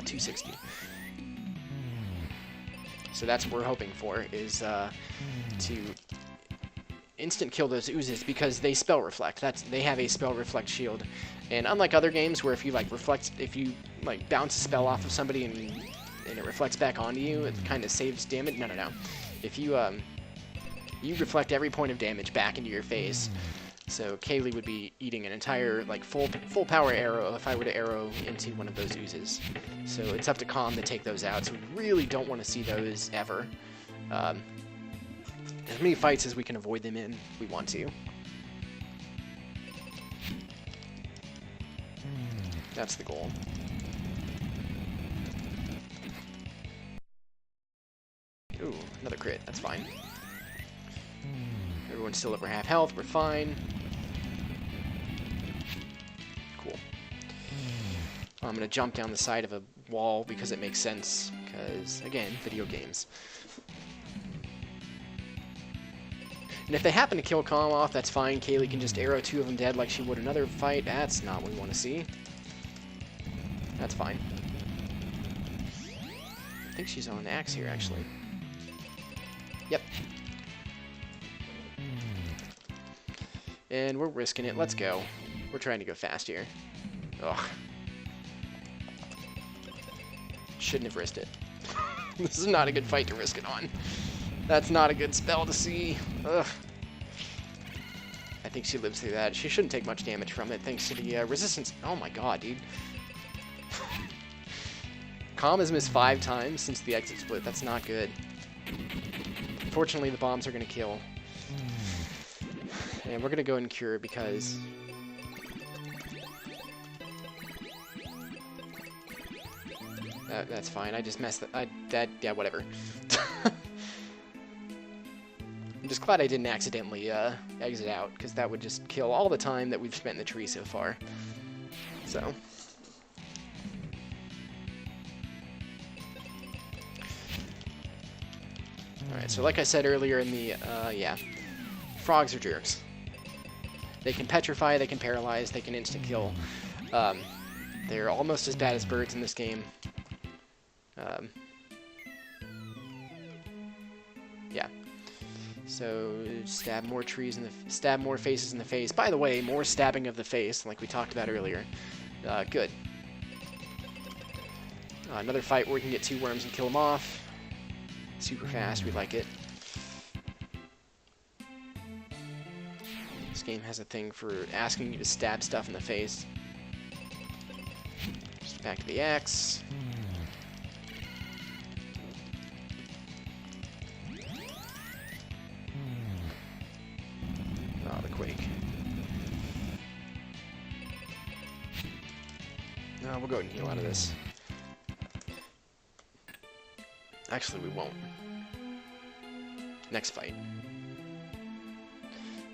260. So that's what we're hoping for, is to instant kill those oozes, because they spell reflect. They have a spell reflect shield, and unlike other games where if you bounce a spell off of somebody and it reflects back onto you, it kind of saves damage. No. If you you reflect every point of damage back into your face. So Kaylee would be eating an entire full power arrow if I were to arrow into one of those oozes. So it's up to Calm to take those out. So we really don't want to see those ever. As many fights as we can avoid them in, we want to. That's the goal. Ooh, another crit. That's fine. Everyone's still over half health. We're fine. Cool. I'm going to jump down the side of a wall because it makes sense. Because, again, video games. And if they happen to kill Calm off, that's fine. Kaylee can just arrow 2 of them dead like she would another fight. That's not what we want to see. That's fine. I think she's on an axe here, actually. Yep. And we're risking it. Let's go. We're trying to go fast here. Ugh. Shouldn't have risked it. This is not a good fight to risk it on. That's not a good spell to see. Ugh. I think she lives through that. She shouldn't take much damage from it, thanks to the resistance. Oh my god, dude. Calm has missed 5 times since the exit split. That's not good. Fortunately, the bombs are going to kill. And we're going to go and cure because... that's fine. I just messed that. Yeah, whatever. I'm just glad I didn't accidentally exit out, because that would just kill all the time that we've spent in the tree so far. So... Alright, so like I said earlier in the, yeah, frogs are jerks. They can petrify, they can paralyze, they can instant kill. They're almost as bad as birds in this game. Yeah. So, stab more trees in the, stab more faces in the face. By the way, more stabbing of the face, like we talked about earlier. Good. Another fight where we can get 2 worms and kill them off. Super fast, we like it. This game has a thing for asking you to stab stuff in the face. Just back to the axe. Oh, the quake. No, we'll go ahead and heal out of this. Actually, we won't. Next fight.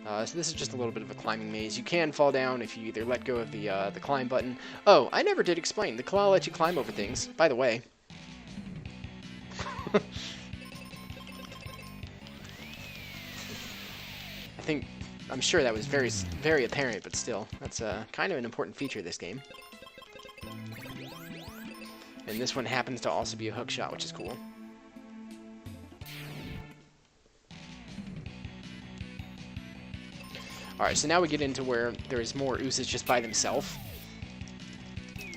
So this is just a little bit of a climbing maze. You can fall down if you either let go of the climb button. Oh, I never did explain. The claw lets you climb over things, by the way. I'm sure that was very, very apparent, but still. That's kind of an important feature of this game. And this one happens to also be a hook shot, which is cool. Alright, so now we get into where there's more oozes just by themselves.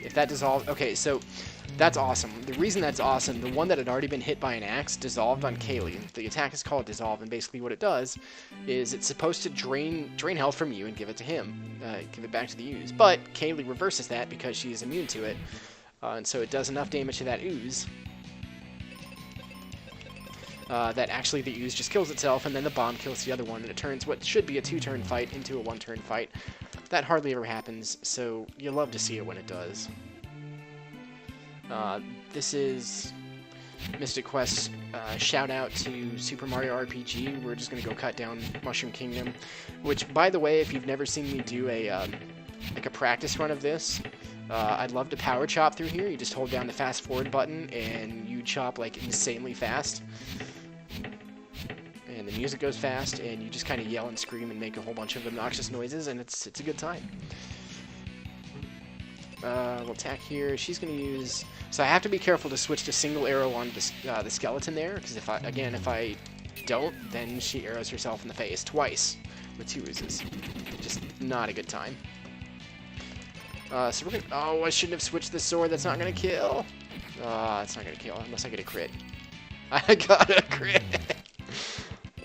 If that dissolves... Okay, so that's awesome. The reason that's awesome, the one that had already been hit by an axe dissolved on Kaylee. The attack is called Dissolve, and basically what it does is it's supposed to drain health from you and give it to him. Give it back to the ooze. But Kaylee reverses that because she is immune to it. And so it does enough damage to that ooze that actually the ooze just kills itself, and then the bomb kills the other one, and it turns what should be a 2-turn fight into a 1-turn fight. That hardly ever happens, so you love to see it when it does. This is Mystic Quest. Shout out to Super Mario RPG. We're just going to go cut down Mushroom Kingdom, which, by the way, if you've never seen me do a practice run of this, I'd love to power chop through here. You just hold down the fast forward button and you chop like insanely fast. And the music goes fast and you just kind of yell and scream and make a whole bunch of obnoxious noises, and it's a good time. We'll attack here. She's going to use... So I have to be careful to switch to single arrow on the skeleton there, because if I don't, then she arrows herself in the face twice with 2 oozes. Just not a good time. So we're gonna... Oh, I shouldn't have switched the sword. That's not gonna kill. It's not gonna kill unless I get a crit. I got a crit.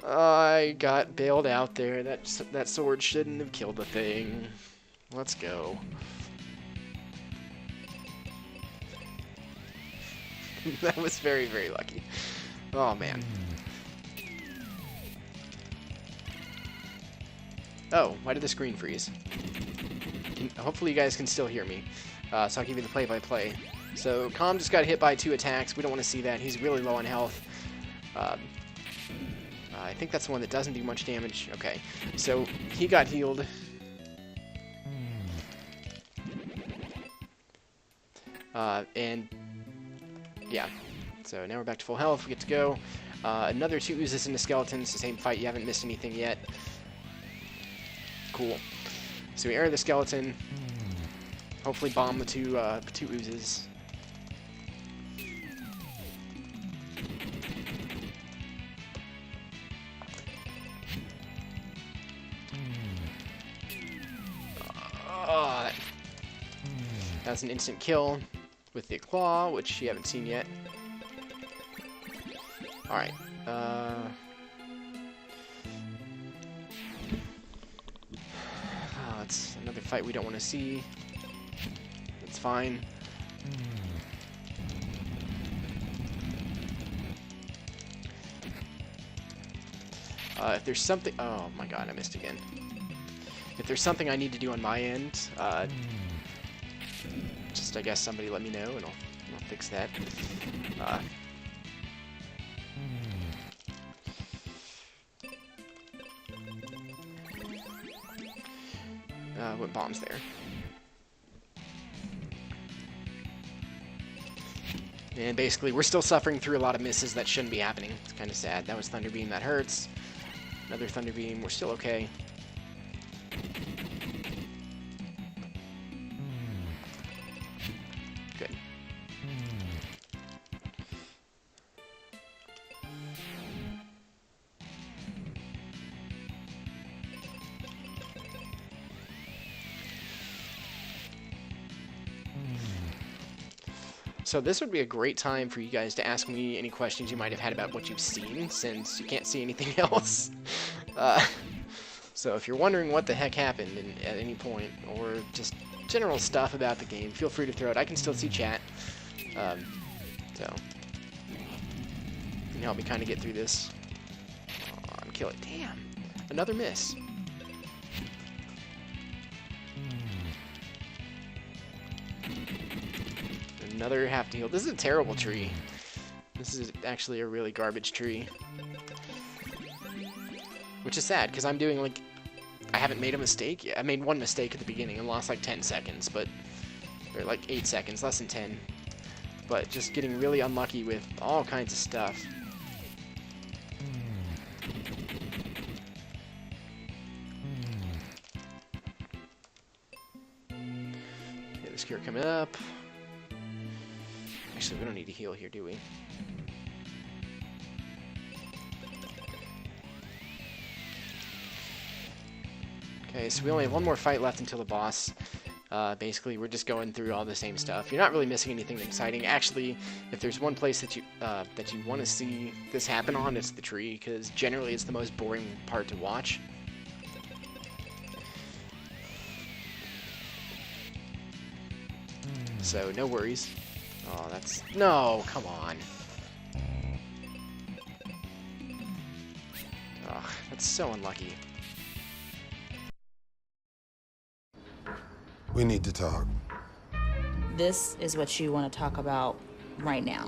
I got bailed out there. That sword shouldn't have killed the thing. Let's go. That was very, very lucky. Oh, man. Oh, why did the screen freeze? Hopefully you guys can still hear me. So I'll give you the play-by-play. So Calm just got hit by 2 attacks. We don't want to see that. He's really low on health. I think that's the one that doesn't do much damage. Okay, so he got healed. And yeah, so now we're back to full health. We get to go. Another 2 oozes into skeletons. The same fight. You haven't missed anything yet. Cool. So we arrow the skeleton. Hopefully bomb the 2 oozes. That's an instant kill with the claw, which you haven't seen yet. Alright. Another fight we don't want to see. It's fine. If there's something... Oh my god, I missed again. If there's something I need to do on my end, just, I guess, somebody let me know, and I'll fix that. What bomb's there? And basically, we're still suffering through a lot of misses that shouldn't be happening. It's kind of sad. That was Thunder Beam. That hurts. Another Thunder Beam. We're still okay. Good. So this would be a great time for you guys to ask me any questions you might have had about what you've seen, since you can't see anything else. So if you're wondering what the heck happened at any point, or just general stuff about the game, feel free to throw it. I can still see chat. So you can help me kind of get through this. Oh, I'm killing. Damn, another miss. Another half to heal. This is a terrible tree. This is actually a really garbage tree. Which is sad, because I'm doing, like... I haven't made a mistake yet. I made one mistake at the beginning and lost, like, 10 seconds, but... Or, like, 8 seconds, less than 10. But just getting really unlucky with all kinds of stuff. Okay, this cure coming up. Actually, we don't need to heal here, do we? Okay, so we only have one more fight left until the boss. Basically, we're just going through all the same stuff. You're not really missing anything exciting. Actually, if there's one place that you want to see this happen on, it's the tree, because generally it's the most boring part to watch. So, no worries. Oh, that's... No, come on. Ugh, that's so unlucky. We need to talk. This is what you want to talk about right now.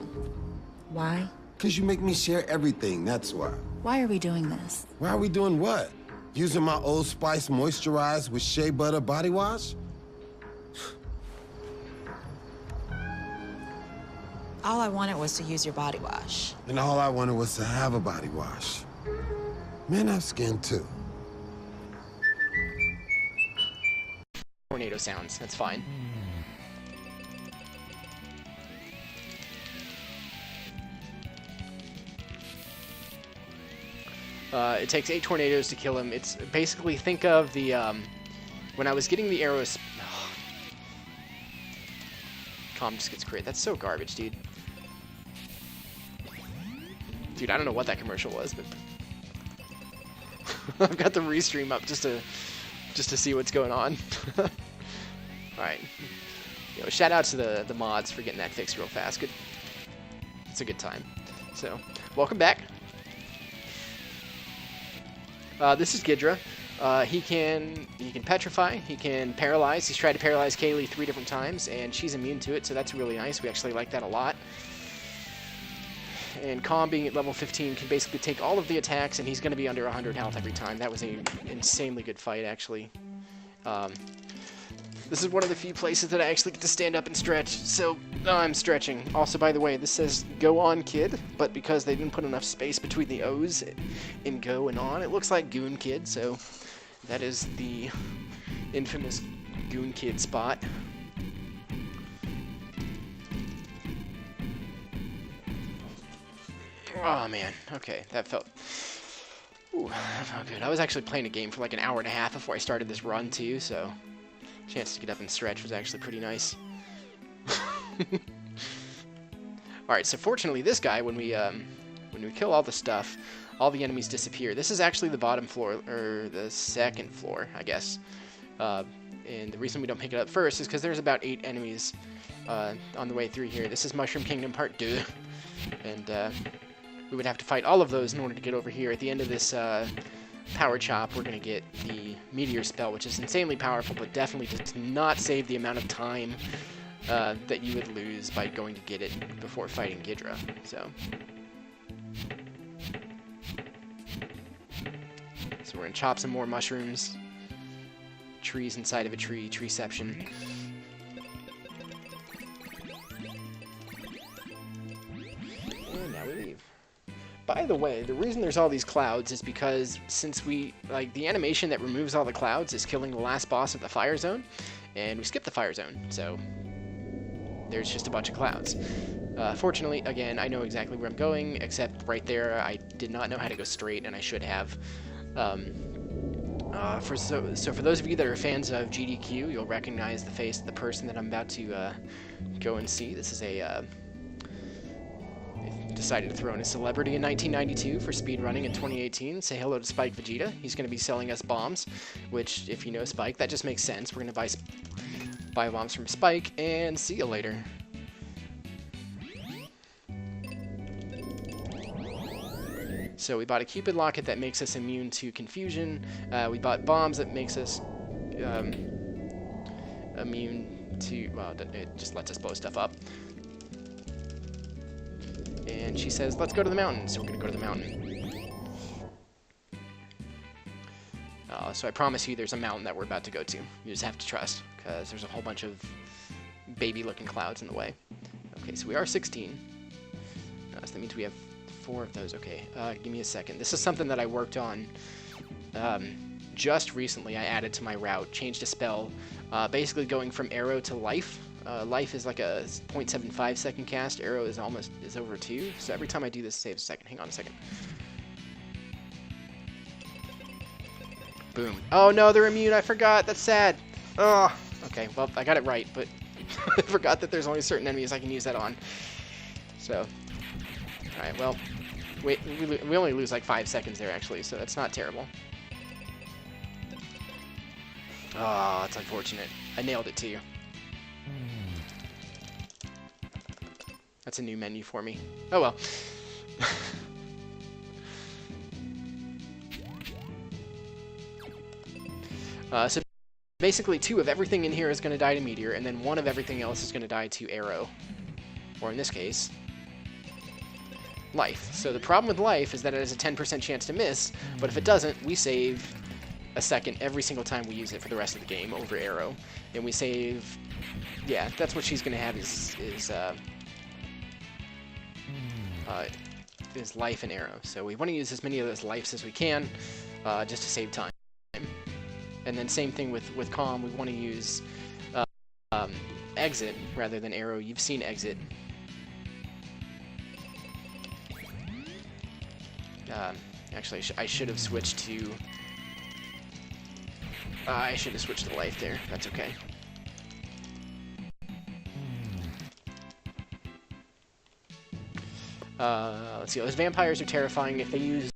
Why? Because you make me share everything, that's why. Why are we doing this? Why are we doing what? Using my Old Spice moisturized with shea butter body wash? All I wanted was to use your body wash. And all I wanted was to have a body wash. Men have skin too. Tornado sounds, that's fine. It takes 8 tornadoes to kill him. It's basically, think of the, when I was getting the arrows... Oh. Calm just gets crit. That's so garbage, dude. Dude, I don't know what that commercial was, but... I've got the restream up just to see what's going on. Alright. You know, shout out to the mods for getting that fixed real fast. Good. It's a good time. So, welcome back. This is Ghidra. He can petrify, he can paralyze. He's tried to paralyze Kaylee 3 different times, and she's immune to it, so that's really nice. We actually like that a lot. And Calm, being at level 15, can basically take all of the attacks, and he's going to be under 100 health every time. That was an insanely good fight, actually. This is one of the few places that I actually get to stand up and stretch, so I'm stretching. Also, by the way, this says Go On Kid, but because they didn't put enough space between the O's in Go and On, it looks like Goon Kid, so that is the infamous Goon Kid spot. Oh man, okay, that felt good. I was actually playing a game for like an hour and a half before I started this run too, so chance to get up and stretch was actually pretty nice. Alright, so fortunately this guy, when we kill all the stuff, all the enemies disappear. This is actually the bottom floor, or the second floor, I guess. And the reason we don't pick it up first is because there's about 8 enemies on the way through here. This is Mushroom Kingdom Part 2. And we would have to fight all of those in order to get over here. At the end of this power chop, we're going to get the Meteor spell, which is insanely powerful, but definitely does not save the amount of time that you would lose by going to get it before fighting Ghidra. So we're going to chop some more mushrooms. Trees inside of a tree, treeception. And now we leave. By the way, the reason there's all these clouds is because since the animation that removes all the clouds is killing the last boss of the fire zone, and we skipped the fire zone, so there's just a bunch of clouds. Fortunately, again, I know exactly where I'm going, except right there I did not know how to go straight, and I should have. For those of you that are fans of GDQ, you'll recognize the face of the person that I'm about to go and see. This is a decided to throw in a celebrity in 1992 for speedrunning in 2018. Say hello to Spike Vegeta. He's going to be selling us bombs, which, if you know Spike, that just makes sense. We're going to buy bombs from Spike, and see you later. So we bought a Cupid Locket that makes us immune to confusion. We bought bombs that makes us immune to, well, it just lets us blow stuff up. And she says, let's go to the mountain. So we're going to go to the mountain. So I promise you there's a mountain that we're about to go to. You just have to trust, because there's a whole bunch of baby-looking clouds in the way. Okay, so we are 16. So that means we have 4 of those. Okay, give me a second. This is something that I worked on just recently. I added to my route, changed a spell, basically going from arrow to life. Life is like a 0.75 second cast. Arrow is over 2. So every time I do this, it saves a second. Hang on a second. Boom. Oh no, they're immune. I forgot. That's sad. Oh. Okay. Well, I got it right, but I forgot that there's only certain enemies I can use that on. So, all right. Well, we only lose like 5 seconds there actually, so that's not terrible. Oh, it's unfortunate. I nailed it too. That's a new menu for me. Oh well. So basically 2 of everything in here is going to die to Meteor, and then 1 of everything else is going to die to Arrow. Or in this case, Life. So the problem with Life is that it has a 10% chance to miss, but if it doesn't, we save a second every single time we use it for the rest of the game over Arrow. And we save... Yeah, that's what she's going to have is Life and Arrow. So we want to use as many of those lives as we can, just to save time. And then same thing with Calm, we want to use Exit rather than Arrow. You've seen Exit. Actually, I should have switched to... I should have switched to Life there. That's okay. Let's see. Those vampires are terrifying. If they use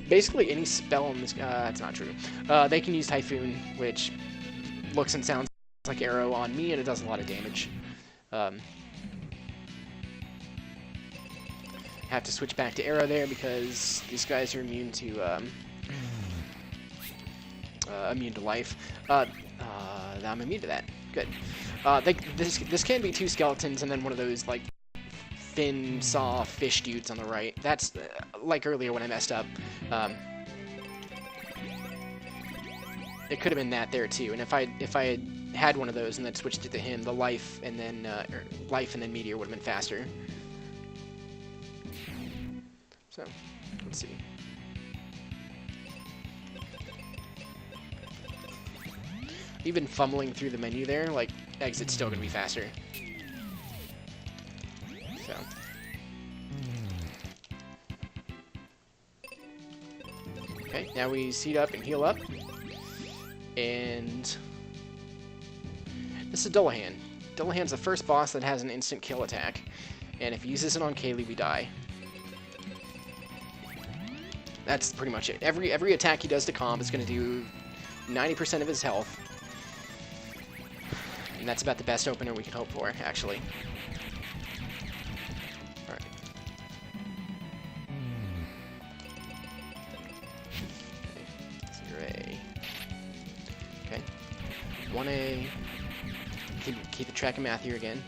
basically any spell in this... that's not true. They can use Typhoon, which looks and sounds like Arrow on me, and it does a lot of damage. Have to switch back to Arrow there because these guys are immune to life. I'm immune to that. Good. This can be 2 skeletons and then one of those like fin saw fish dudes on the right. That's like earlier when I messed up. It could have been that there too. And if I had one of those and then switched it to him, the life and then Meteor would have been faster. So, let's see. Even fumbling through the menu there, like, Exit's still going to be faster. So. Okay, now we seat up and heal up. And this is Dullahan. Dullahan's the first boss that has an instant kill attack. And if he uses it on Kaylee, we die. That's pretty much it. Every attack he does to Calm is going to do 90% of his health. And that's about the best opener we could hope for, actually. Alright. Okay. 0A. Okay. 1A. Keep a track of math here again.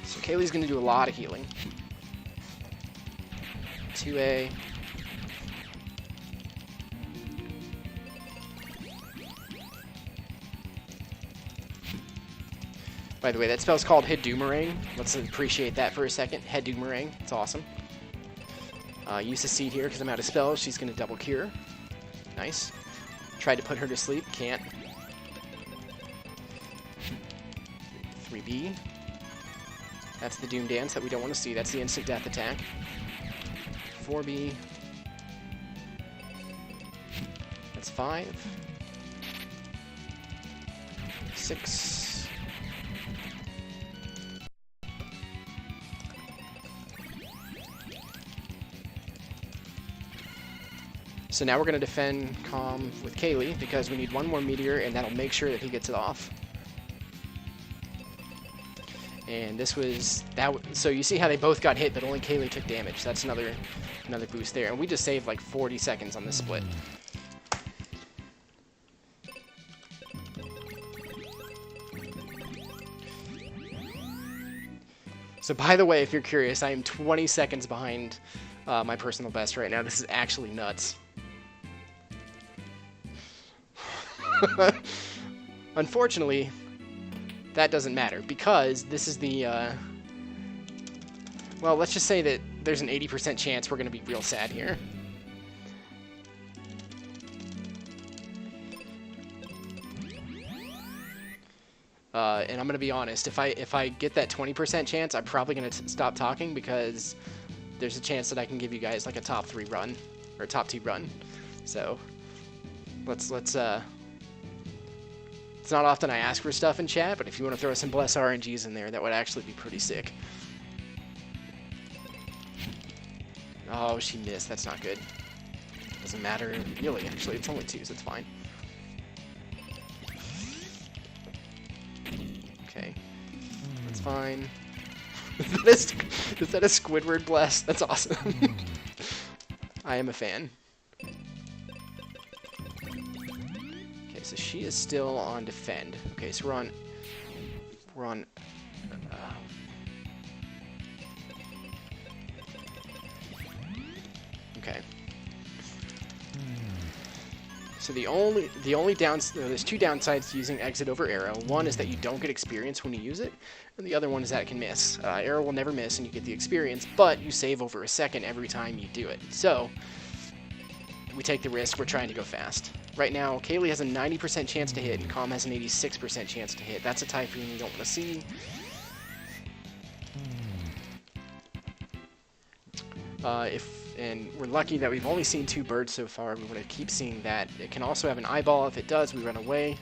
So Kaylee's going to do a lot of healing. 2A. By the way, that spell's called Hedoomerang. Let's appreciate that for a second. Hedoomerang. It's awesome. Use a seed here because I'm out of spells. She's going to double cure. Nice. Tried to put her to sleep. Can't. 3B. That's the Doom Dance that we don't want to see. That's the instant death attack. 4B. That's 5. 6. So now we're going to defend Calm with Kaylee because we need one more meteor and that'll make sure that he gets it off. And this was that. So you see how they both got hit, but only Kaylee took damage. That's another boost there. And we just saved like 40 seconds on this split. So by the way, if you're curious, I am 20 seconds behind my personal best right now. This is actually nuts. Unfortunately, that doesn't matter because this is the, well, let's just say that there's an 80% chance we're going to be real sad here. And I'm going to be honest, if I get that 20% chance, I'm probably going to stop talking because there's a chance that I can give you guys like a top 3 run or a top 2 run. So let's it's not often I ask for stuff in chat, but if you want to throw some Bless RNGs in there, that would actually be pretty sick. Oh, she missed. That's not good. Doesn't matter. Really, actually. It's only 2, so it's fine. Okay. That's fine. Is that a Squidward Bless? That's awesome. I am a fan. So she is still on defend. Okay, so we're on. Okay. So the only there's 2 downsides to using exit over arrow. One is that you don't get experience when you use it, and the other one is that it can miss. Arrow will never miss, and you get the experience, but you save over a second every time you do it. So we take the risk. We're trying to go fast. Right now, Kaylee has a 90% chance to hit, and Calm has an 86% chance to hit. That's a typhoon we don't want to see. And we're lucky that we've only seen 2 birds so far. We want to keep seeing that. It can also have an eyeball. If it does, we run away.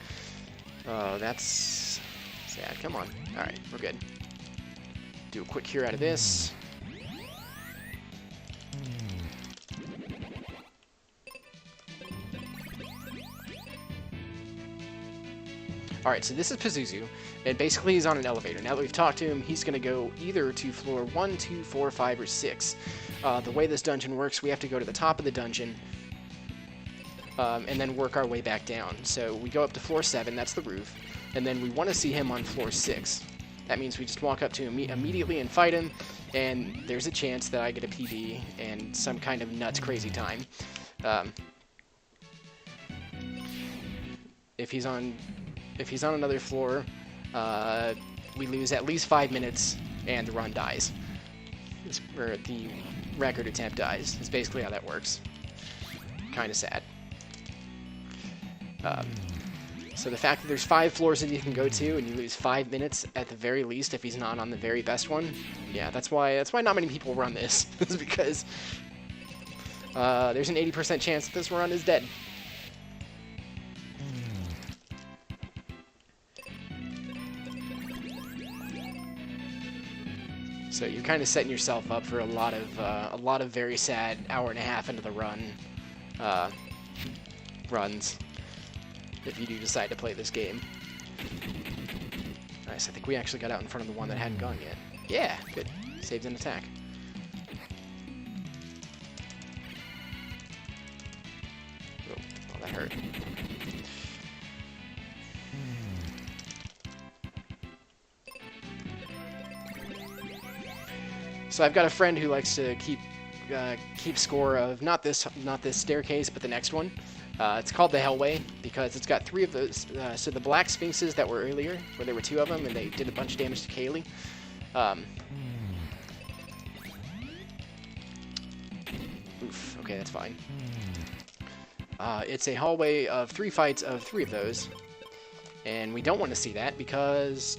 That's sad. Come on. All right, we're good. Do a quick cure out of this. Alright, so this is Pazuzu, and basically he's on an elevator. Now that we've talked to him, he's going to go either to floor 1, 2, 4, 5, or 6. The way this dungeon works, we have to go to the top of the dungeon, and then work our way back down. So we go up to floor 7, that's the roof, and then we want to see him on floor 6. That means we just walk up to him immediately and fight him, and there's a chance that I get a PB and some kind of nuts crazy time. If he's on another floor, we lose at least 5 minutes and the run dies. Or the record attempt dies. It's basically how that works. Kind of sad. So the fact that there's 5 floors that you can go to and you lose 5 minutes at the very least if he's not on the very best one, yeah, that's why not many people run this. It's because there's an 80% chance that this run is dead. So you're kind of setting yourself up for a lot of very sad hour and a half into the runs. if you do decide to play this game. Nice, I think we actually got out in front of the one that hadn't gone yet. Yeah, good. Saved an attack. Oh, well, that hurt. So I've got a friend who likes to keep score of not this staircase, but the next one. It's called the Hellway because it's got 3 of those. So the black sphinxes that were earlier, where there were 2 of them, and they did a bunch of damage to Kaylee. Oof. Okay, that's fine. It's a hallway of 3 fights of 3 of those, and we don't want to see that because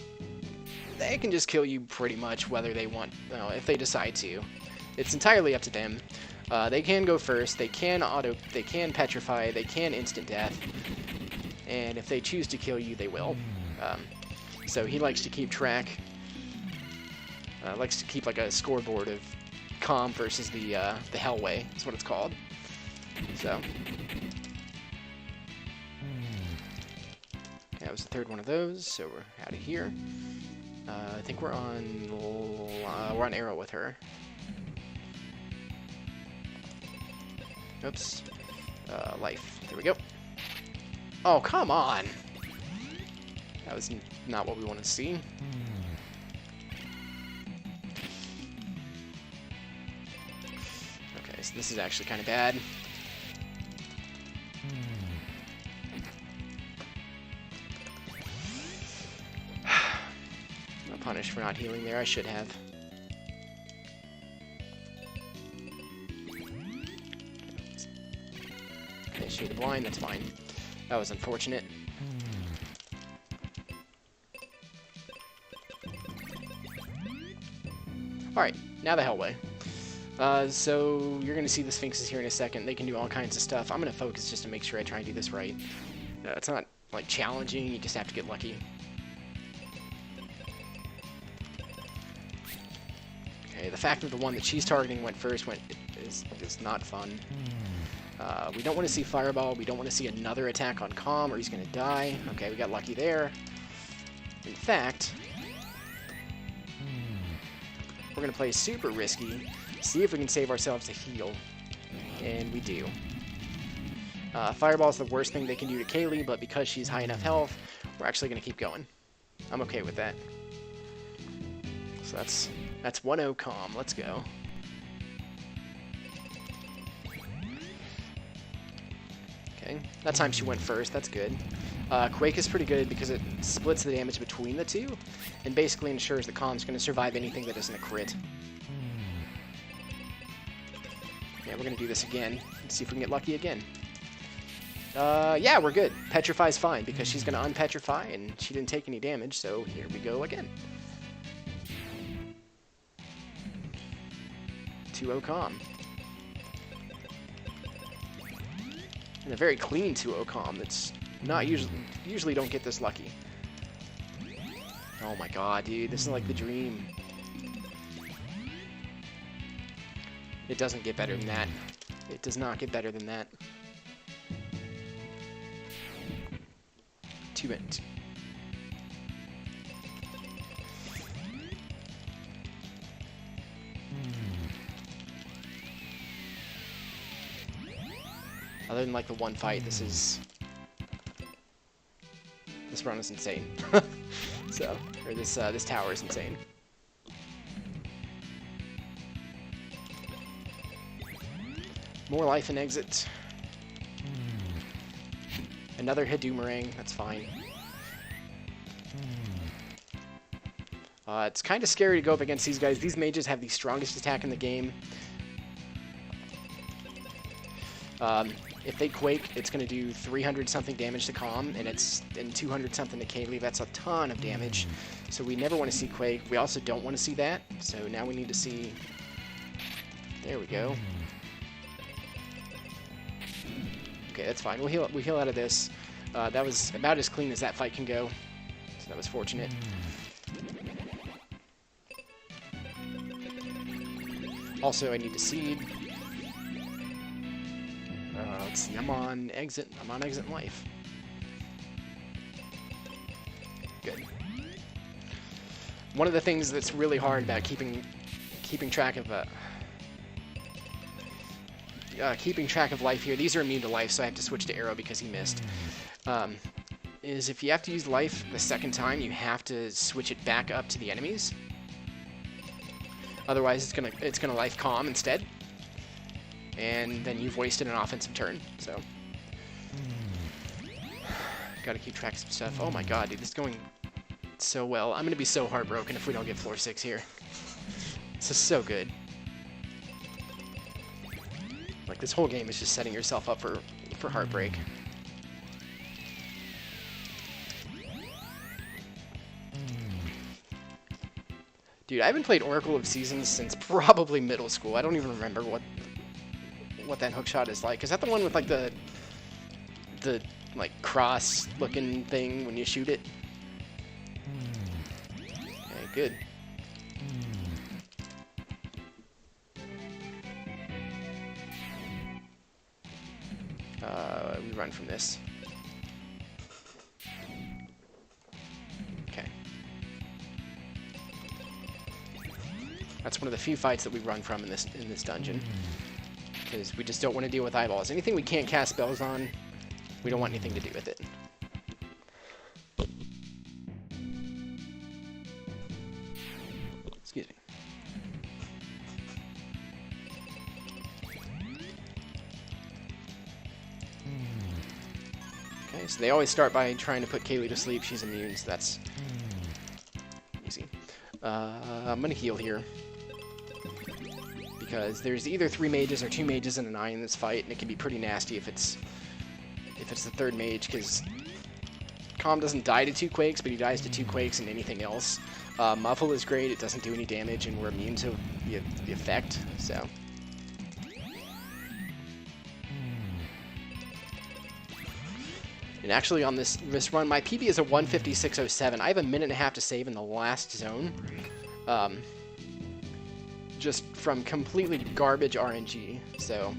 they can just kill you pretty much whether they want, if they decide to. It's entirely up to them. They can go first, they can petrify, they can instant death, and if they choose to kill you, they will. So he likes to keep track, likes to keep like a scoreboard of Calm versus the Hellway, is what it's called. So that was the 3rd one of those, so we're out of here. I think we're on Arrow with her. Oops. Life. There we go. Oh, come on! That was not what we want to see. Okay, so this is actually kind of bad. I'm punished for not healing there. I should have. Okay, Shade of Blind, that's fine. That was unfortunate. Alright, now the Hellway. So you're going to see the Sphinxes here in a second. They can do all kinds of stuff. I'm going to focus just to make sure I try and do this right. It's not, like, challenging. You just have to get lucky. Okay, the fact that the one that she's targeting went first is not fun. We don't want to see Fireball. We don't want to see another attack on Calm or he's going to die. Okay, we got lucky there. In fact, we're going to play super risky, see if we can save ourselves a heal. And we do. Fireball's the worst thing they can do to Kaylee, but because she's high enough health, we're actually going to keep going. I'm okay with that. So that's 1-0 Calm. Let's go. Okay, that time she went first. That's good. Quake is pretty good because it splits the damage between the two and basically ensures that Calm's going to survive anything that isn't a crit. Yeah, we're going to do this again and see if we can get lucky again. Yeah, we're good. Petrify's fine because she's going to unpetrify and she didn't take any damage, so here we go again. 2-0 Calm. And a very clean 2-0 Calm that's not usually don't get this lucky. Oh my god, dude, this is like the dream. It doesn't get better than that. It does not get better than that. 2 minutes. Other than like the one fight, this run is insane. So, or this tower is insane. More life and exit. Another Hadoomerang, that's fine. It's kind of scary to go up against these guys. These mages have the strongest attack in the game. If they Quake, it's going to do 300-something damage to Calm, and 200-something to Kaylee. That's a ton of damage. So we never want to see Quake. We also don't want to see that. So now we need to see... There we go. Okay, that's fine. We heal out of this. That was about as clean as that fight can go. So that was fortunate. Also, I need to seed. Let's see. I'm on exit. I'm on exit in life. One of the things that's really hard about keeping track of life here, these are immune to life, so I have to switch to arrow because he missed, is if you have to use life the second time, you have to switch it back up to the enemies. Otherwise, it's gonna life calm instead, and then you've wasted an offensive turn. So, gotta keep track of some stuff. Oh my god, dude, this is going so well. I'm gonna be so heartbroken if we don't get floor 6 here. This is so good. Like, this whole game is just setting yourself up for heartbreak. Dude, I haven't played Oracle of Seasons since probably middle school. I don't even remember what that hookshot is like. Is that the one with like the like cross-looking thing when you shoot it? Okay, good. We run from this. Okay. That's one of the few fights that we run from in this dungeon, because we just don't want to deal with eyeballs. Anything we can't cast spells on, we don't want anything to do with it. Excuse me. Okay, so they always start by trying to put Kaylee to sleep. She's immune, so that's easy. I'm gonna heal here, because there's either 3 mages or 2 mages and an eye in this fight, and it can be pretty nasty if it's the third mage, because Calm doesn't die to 2 quakes, but he dies to 2 quakes and anything else. Muffle is great, it doesn't do any damage, and we're immune to the effect, so. And actually on this run, my PB is a 156.07. I have a minute and a half to save in the last zone. Just from completely garbage RNG, so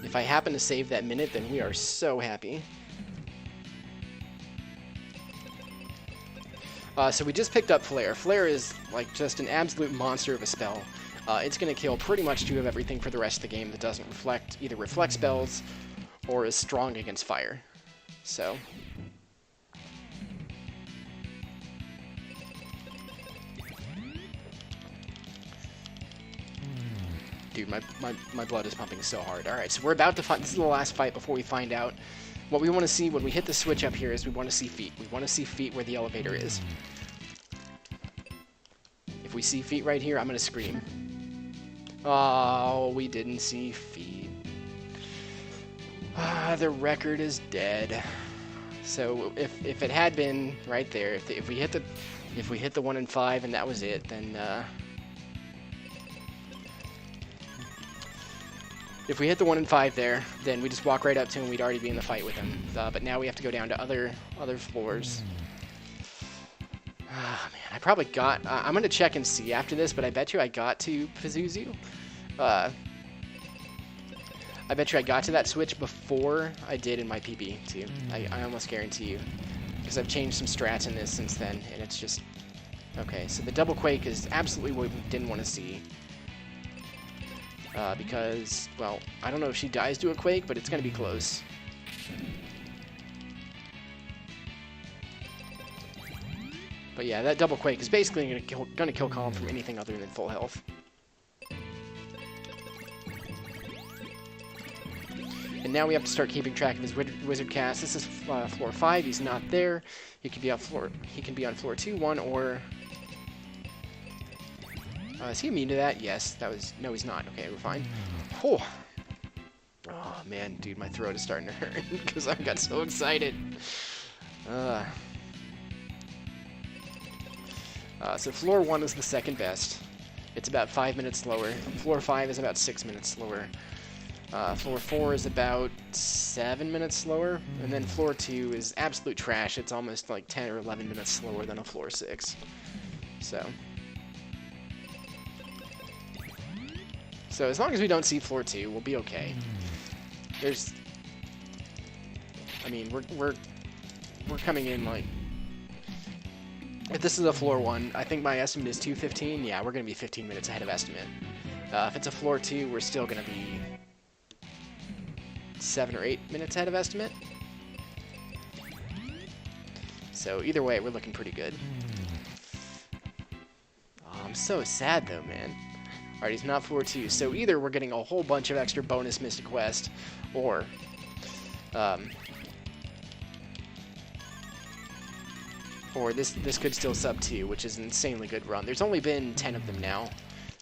if I happen to save that minute, then we are so happy. So we just picked up Flare. Flare is like just an absolute monster of a spell. It's going to kill pretty much 2 of everything for the rest of the game that doesn't either reflect spells or is strong against fire. So dude, my blood is pumping so hard. Alright, so we're about to find, this is the last fight before we find out. What we want to see when we hit the switch up here is we want to see feet. We want to see feet where the elevator is. If we see feet right here, I'm going to scream. Oh, we didn't see feet. The record is dead. So if it had been right there, if we hit the 1 and 5 and that was it, then if we hit the 1 and 5 there, then we just walk right up to him. We'd already be in the fight with him. But now we have to go down to other floors. Ah, man, I probably got. I'm gonna check and see after this, but I bet you I got to Pazuzu. I bet you I got to that switch before I did in my PB, too. I almost guarantee you. Because I've changed some strats in this since then, and it's just... Okay, so the double quake is absolutely what we didn't want to see. Because, well, I don't know if she dies to a quake, but it's going to be close. But yeah, that double quake is basically going to kill Calm from anything other than full health. And now we have to start keeping track of his wizard cast. This is floor 5. He's not there. He can be on floor 2, 1, or is he immune to that? Yes. No, he's not. Okay, we're fine. Oh man, dude, my throat is starting to hurt because I got so excited. So floor 1 is the second best. It's about 5 minutes slower. Floor 5 is about 6 minutes slower. Floor 4 is about 7 minutes slower, and then floor 2 is absolute trash. It's almost like 10 or 11 minutes slower than a floor 6. So as long as we don't see floor 2, we'll be okay. I mean, we're coming in like If this is a floor 1, I think my estimate is 2:15. Yeah, we're going to be 15 minutes ahead of estimate. If it's a floor 2, we're still going to be 7 or 8 minutes ahead of estimate. So either way, we're looking pretty good. Oh, I'm so sad though, man. Alright, he's not floor 2. So either we're getting a whole bunch of extra bonus Mystic Quest, or this could still sub 2, which is an insanely good run. There's only been 10 of them now.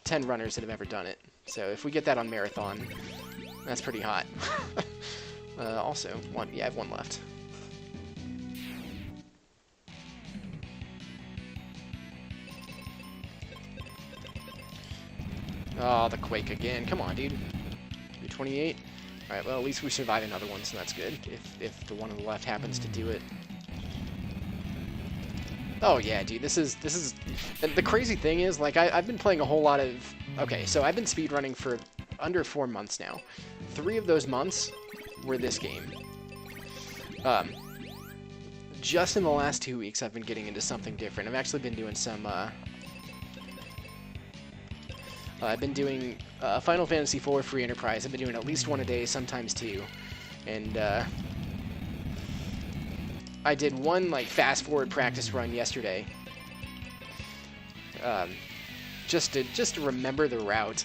10 runners that have ever done it. So if we get that on Marathon, that's pretty hot. Also, I have one left. Oh, the Quake again. Come on, dude. 228. Alright, well, at least we survive another one, so that's good. If the one on the left happens to do it. Oh, yeah, dude. This is... The crazy thing is, like, I've been playing a whole lot of... Okay, so I've been speedrunning for under 4 months now. 3 of those months were this game. Just in the last 2 weeks, I've been getting into something different. I've actually been doing some... I've been doing Final Fantasy IV Free Enterprise. I've been doing at least one a day, sometimes 2. And I did one like fast-forward practice run yesterday, just to remember the route.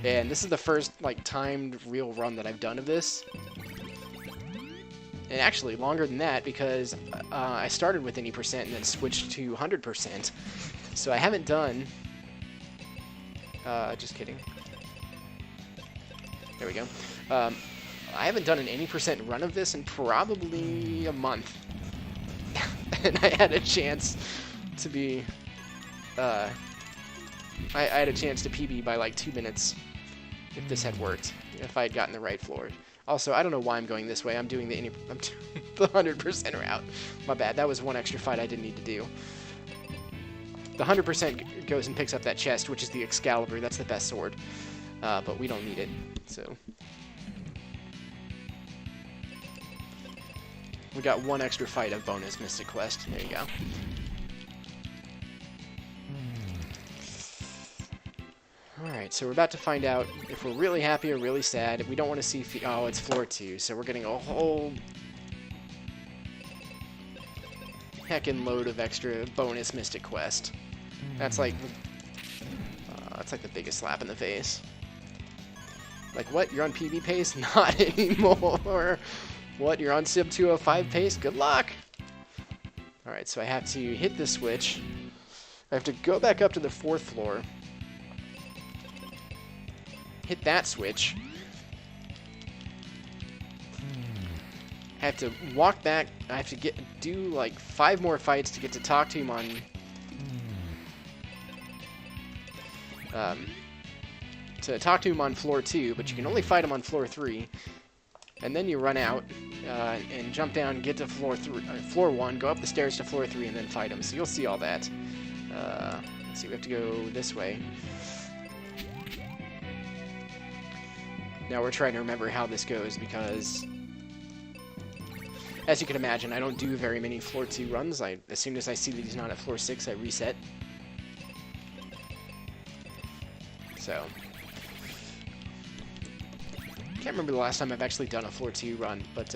And this is the first like timed real run that I've done of this. And actually longer than that, because I started with any percent and then switched to 100%. So I haven't done... just kidding. There we go. I haven't done an any percent run of this in probably a month. And I had a chance to be... I had a chance to PB by like 2 minutes if this had worked, if I had gotten the right floor. Also, I don't know why I'm going this way. I'm doing the 100% route. My bad. That was one extra fight I didn't need to do. The 100% goes and picks up that chest, which is the Excalibur. That's the best sword. But we don't need it, so... We got one extra fight of bonus Mystic Quest. There you go. Alright, so we're about to find out if we're really happy or really sad. If we don't want to see... Oh, it's floor 2, so we're getting a whole... heckin' load of extra bonus Mystic Quest. That's like the biggest slap in the face. Like, what? You're on PB pace? Not anymore. What? You're on Sub 205 pace? Good luck! Alright, so I have to hit this switch. I have to go back up to the 4th floor. Hit that switch. I have to walk back. I have to do like 5 more fights to get to talk to him on... floor 2, but you can only fight him on floor 3. And then you run out and jump down, get to floor 1, go up the stairs to floor 3, and then fight him. So you'll see all that. Let's see, we have to go this way. Now we're trying to remember how this goes, because as you can imagine, I don't do very many floor 2 runs. As soon as I see that he's not at floor 6, I reset. So... Can't remember the last time I've actually done a floor 2 run, but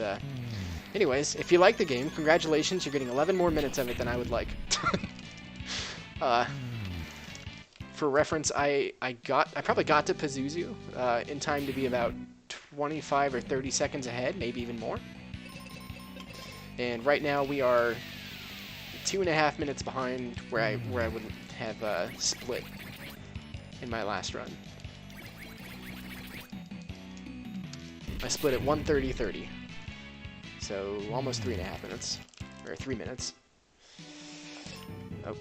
anyways, if you like the game, congratulations, you're getting 11 more minutes of it than I would like. For reference, I probably got to Pazuzu in time to be about 25 or 30 seconds ahead, maybe even more. And right now we are 2.5 minutes behind where I would have split in my last run. I split at 1:30:30, so almost 3.5 minutes, or 3 minutes. Oh.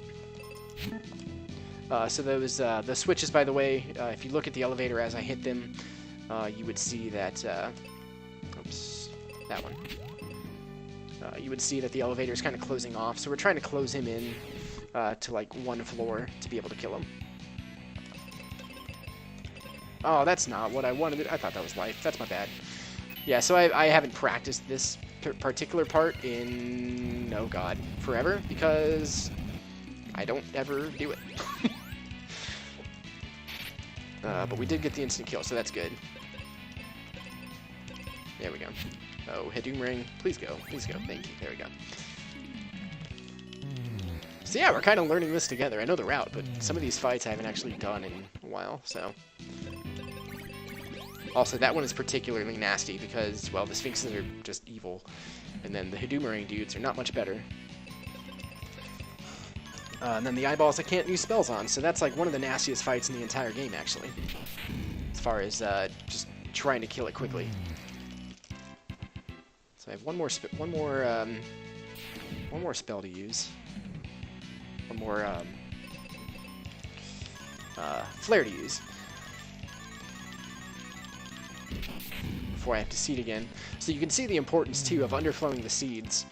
So those the switches, by the way, if you look at the elevator as I hit them, you would see that. Oops, that one. You would see that the elevator is kind of closing off, so we're trying to close him in to like 1 floor to be able to kill him. Oh, that's not what I wanted. I thought that was life. That's my bad. Yeah, so I haven't practiced this particular part in, oh god, forever, because I don't ever do it. But we did get the instant kill, so that's good. There we go. Oh, Hadoom Ring. Please go. Please go. Thank you. There we go. So yeah, we're kind of learning this together. I know the route, but some of these fights I haven't actually done in a while, so... Also, that one is particularly nasty because, well, the Sphinxes are just evil. And then the Hadoom Ring dudes are not much better. And then the eyeballs I can't use spells on, so that's like one of the nastiest fights in the entire game, actually. As far as just trying to kill it quickly. So I have one more spell to use. One more flare to use before I have to seed again. So you can see the importance too of underflowing the seeds.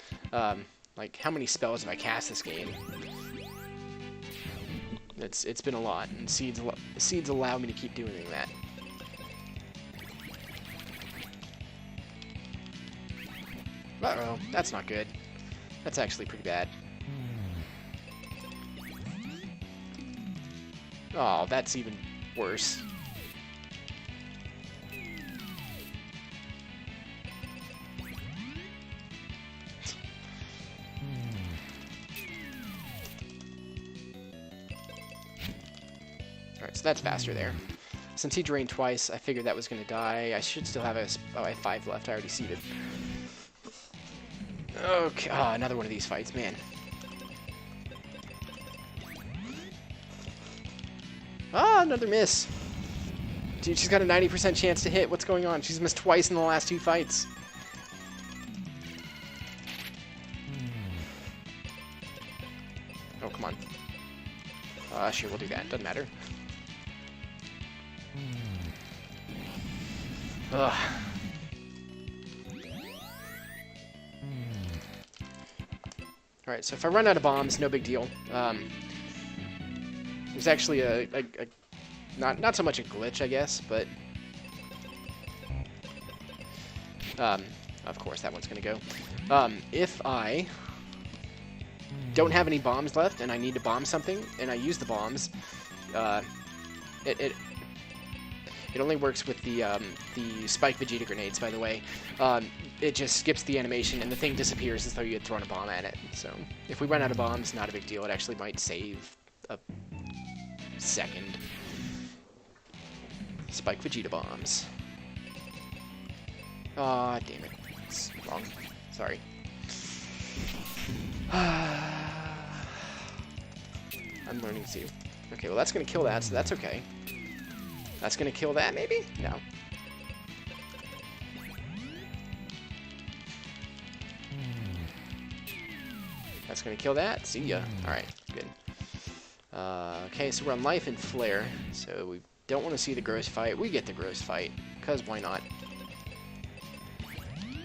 Like how many spells have I cast this game? It's been a lot, and seeds allow me to keep doing that. Uh-oh, that's not good. That's actually pretty bad. Oh, that's even worse. Alright, so that's faster there. Since he drained twice, I figured that was going to die. I should still have oh, I have 5 left. I already seeded. Okay, another one of these fights, man. Ah, another miss. Dude, she's got a 90% chance to hit. What's going on? She's missed twice in the last 2 fights. Oh, come on. Sure, we'll do that. Doesn't matter. Ugh. Alright, so if I run out of bombs, no big deal. There's actually not so much a glitch, I guess, but of course that one's gonna go. If I don't have any bombs left and I need to bomb something and I use the bombs, it only works with the Spike Vegeta grenades, by the way. It just skips the animation and the thing disappears as though you had thrown a bomb at it. So if we run out of bombs, not a big deal. It actually might save a second. Spike Vegeta bombs. Aw, damn it. It's wrong. Sorry. I'm learning to. Okay, well that's gonna kill that, so that's okay. That's gonna kill that, maybe? No. That's gonna kill that. See ya. Alright, good. Okay, so we're on life and flare, so we don't want to see the gross fight. We get the gross fight, because why not?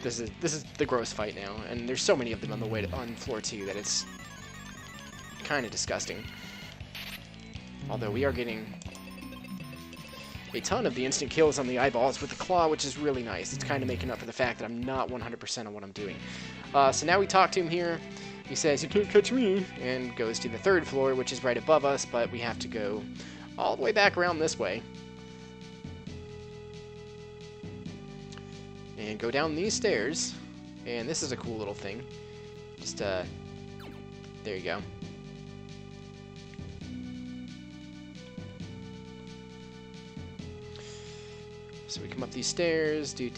This is the gross fight now, and there's so many of them on the way on floor 2 that it's kind of disgusting. Although we are getting a ton of the instant kills on the eyeballs with the claw, which is really nice. It's kind of making up for the fact that I'm not 100% on what I'm doing. So now we talk to him here. He says, "You can't catch me," and goes to the 3rd floor, which is right above us, but we have to go all the way back around this way. And go down these stairs. And this is a cool little thing. Just, there you go. So we come up these stairs. This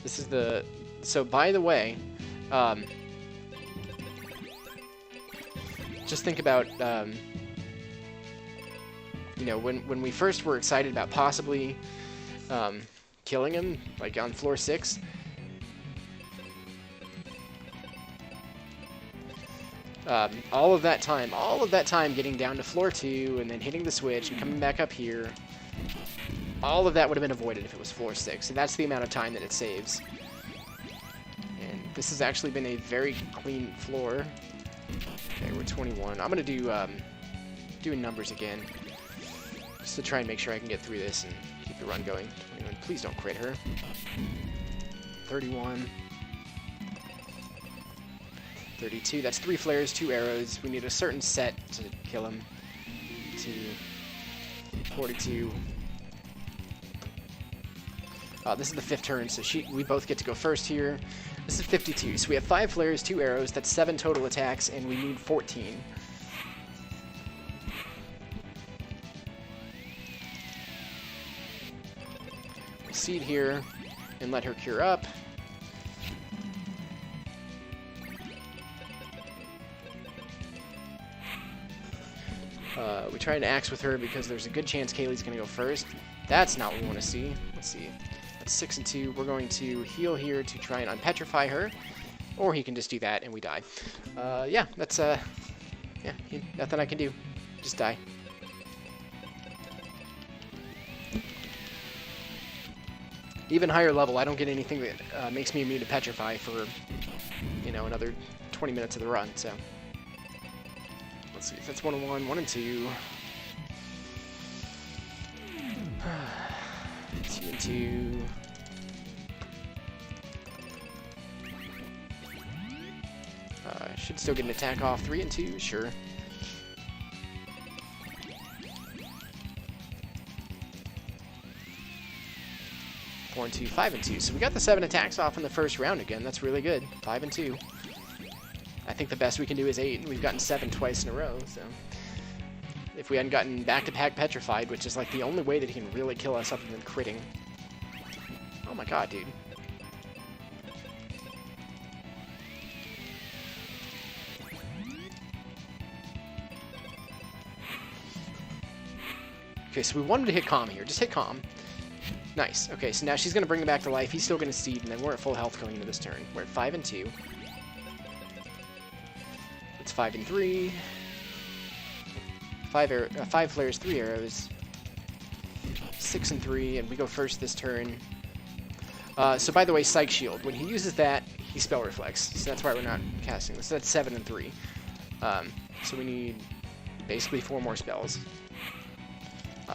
is the... So, by the way, just think about, you know, when we first were excited about possibly killing him, like on floor 6, all of that time getting down to floor 2 and then hitting the switch and coming back up here, all of that would have been avoided if it was floor 6, and that's the amount of time that it saves. And this has actually been a very clean floor. Okay, we're 21. I'm gonna do doing numbers again, just to try and make sure I can get through this and keep the run going. 21. Please don't crit her. 31. 32. That's 3 flares, 2 arrows. We need a certain set to kill him. 2, 42. This is the 5th turn, so we both get to go first here. This is 52. So we have 5 flares, 2 arrows. That's 7 total attacks, and we need 14. We'll seed here and let her cure up. We try and axe with her because there's a good chance Kaylee's going to go first. That's not what we want to see. Let's see. That's 6 and 2. We're going to heal here to try and unpetrify her. Or he can just do that and we die. Yeah, that's, yeah, nothing I can do. Just die. Even higher level, I don't get anything that makes me immune to petrify for, you know, another 20 minutes of the run, so. Let's see, that's 1 and 1, 1 and 2. 2 and 2. Should still get an attack off. 3 and 2, sure. 4 and 2, 5 and 2. So we got the 7 attacks off in the first round again. That's really good. 5 and 2. I think the best we can do is 8, and we've gotten 7 twice in a row, so. If we hadn't gotten back-to-back petrified, which is like the only way that he can really kill us other than critting. Oh my god, dude. Okay, so we wanted to hit calm here. Just hit calm. Nice. Okay, so now she's going to bring him back to life. He's still going to seed, and then we're at full health going into this turn. We're at 5 and 2. It's 5 and 3. 5 flares, 3 arrows. 6 and 3, and we go first this turn. So by the way, Psych Shield. When he uses that, he spell reflects. So that's why we're not casting this. So that's 7 and 3. So we need basically 4 more spells.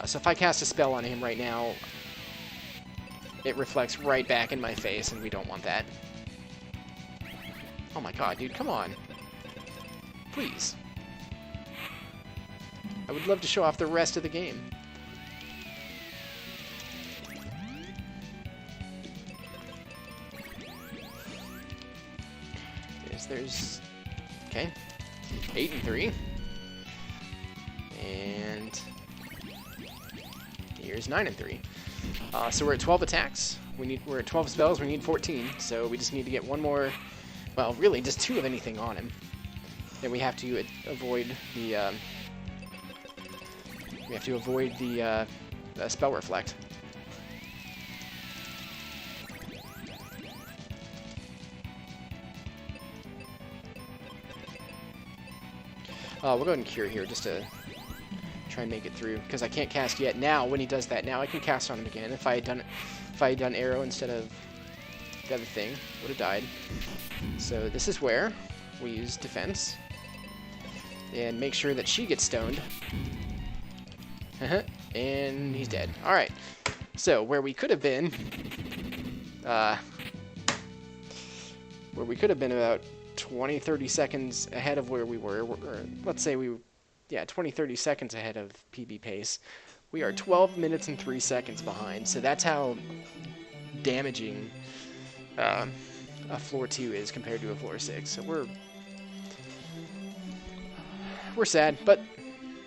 So if I cast a spell on him right now, it reflects right back in my face, and we don't want that. Oh my god, dude, come on. Please. I would love to show off the rest of the game. Yes, there's... Okay. 8 and 3. And... here's 9 and 3. So we're at 12 attacks. We're at 12 spells. We need 14. So we just need to get 1 more. Well, really, just 2 of anything on him. Then we have to avoid the. We have to avoid the spell reflect. We'll go ahead and cure here just to try and make it through, because I can't cast yet. Now, when he does that, now I can cast on him again. If I had done arrow instead of the other thing, would have died. So this is where we use defense and make sure that she gets stoned. And he's dead. All right. So where we could have been, about 20-30 seconds ahead of where we were, or let's say we. Yeah, 20-30 seconds ahead of PB pace. We are 12 minutes and 3 seconds behind, so that's how damaging a floor 2 is compared to a floor 6. So we're sad, but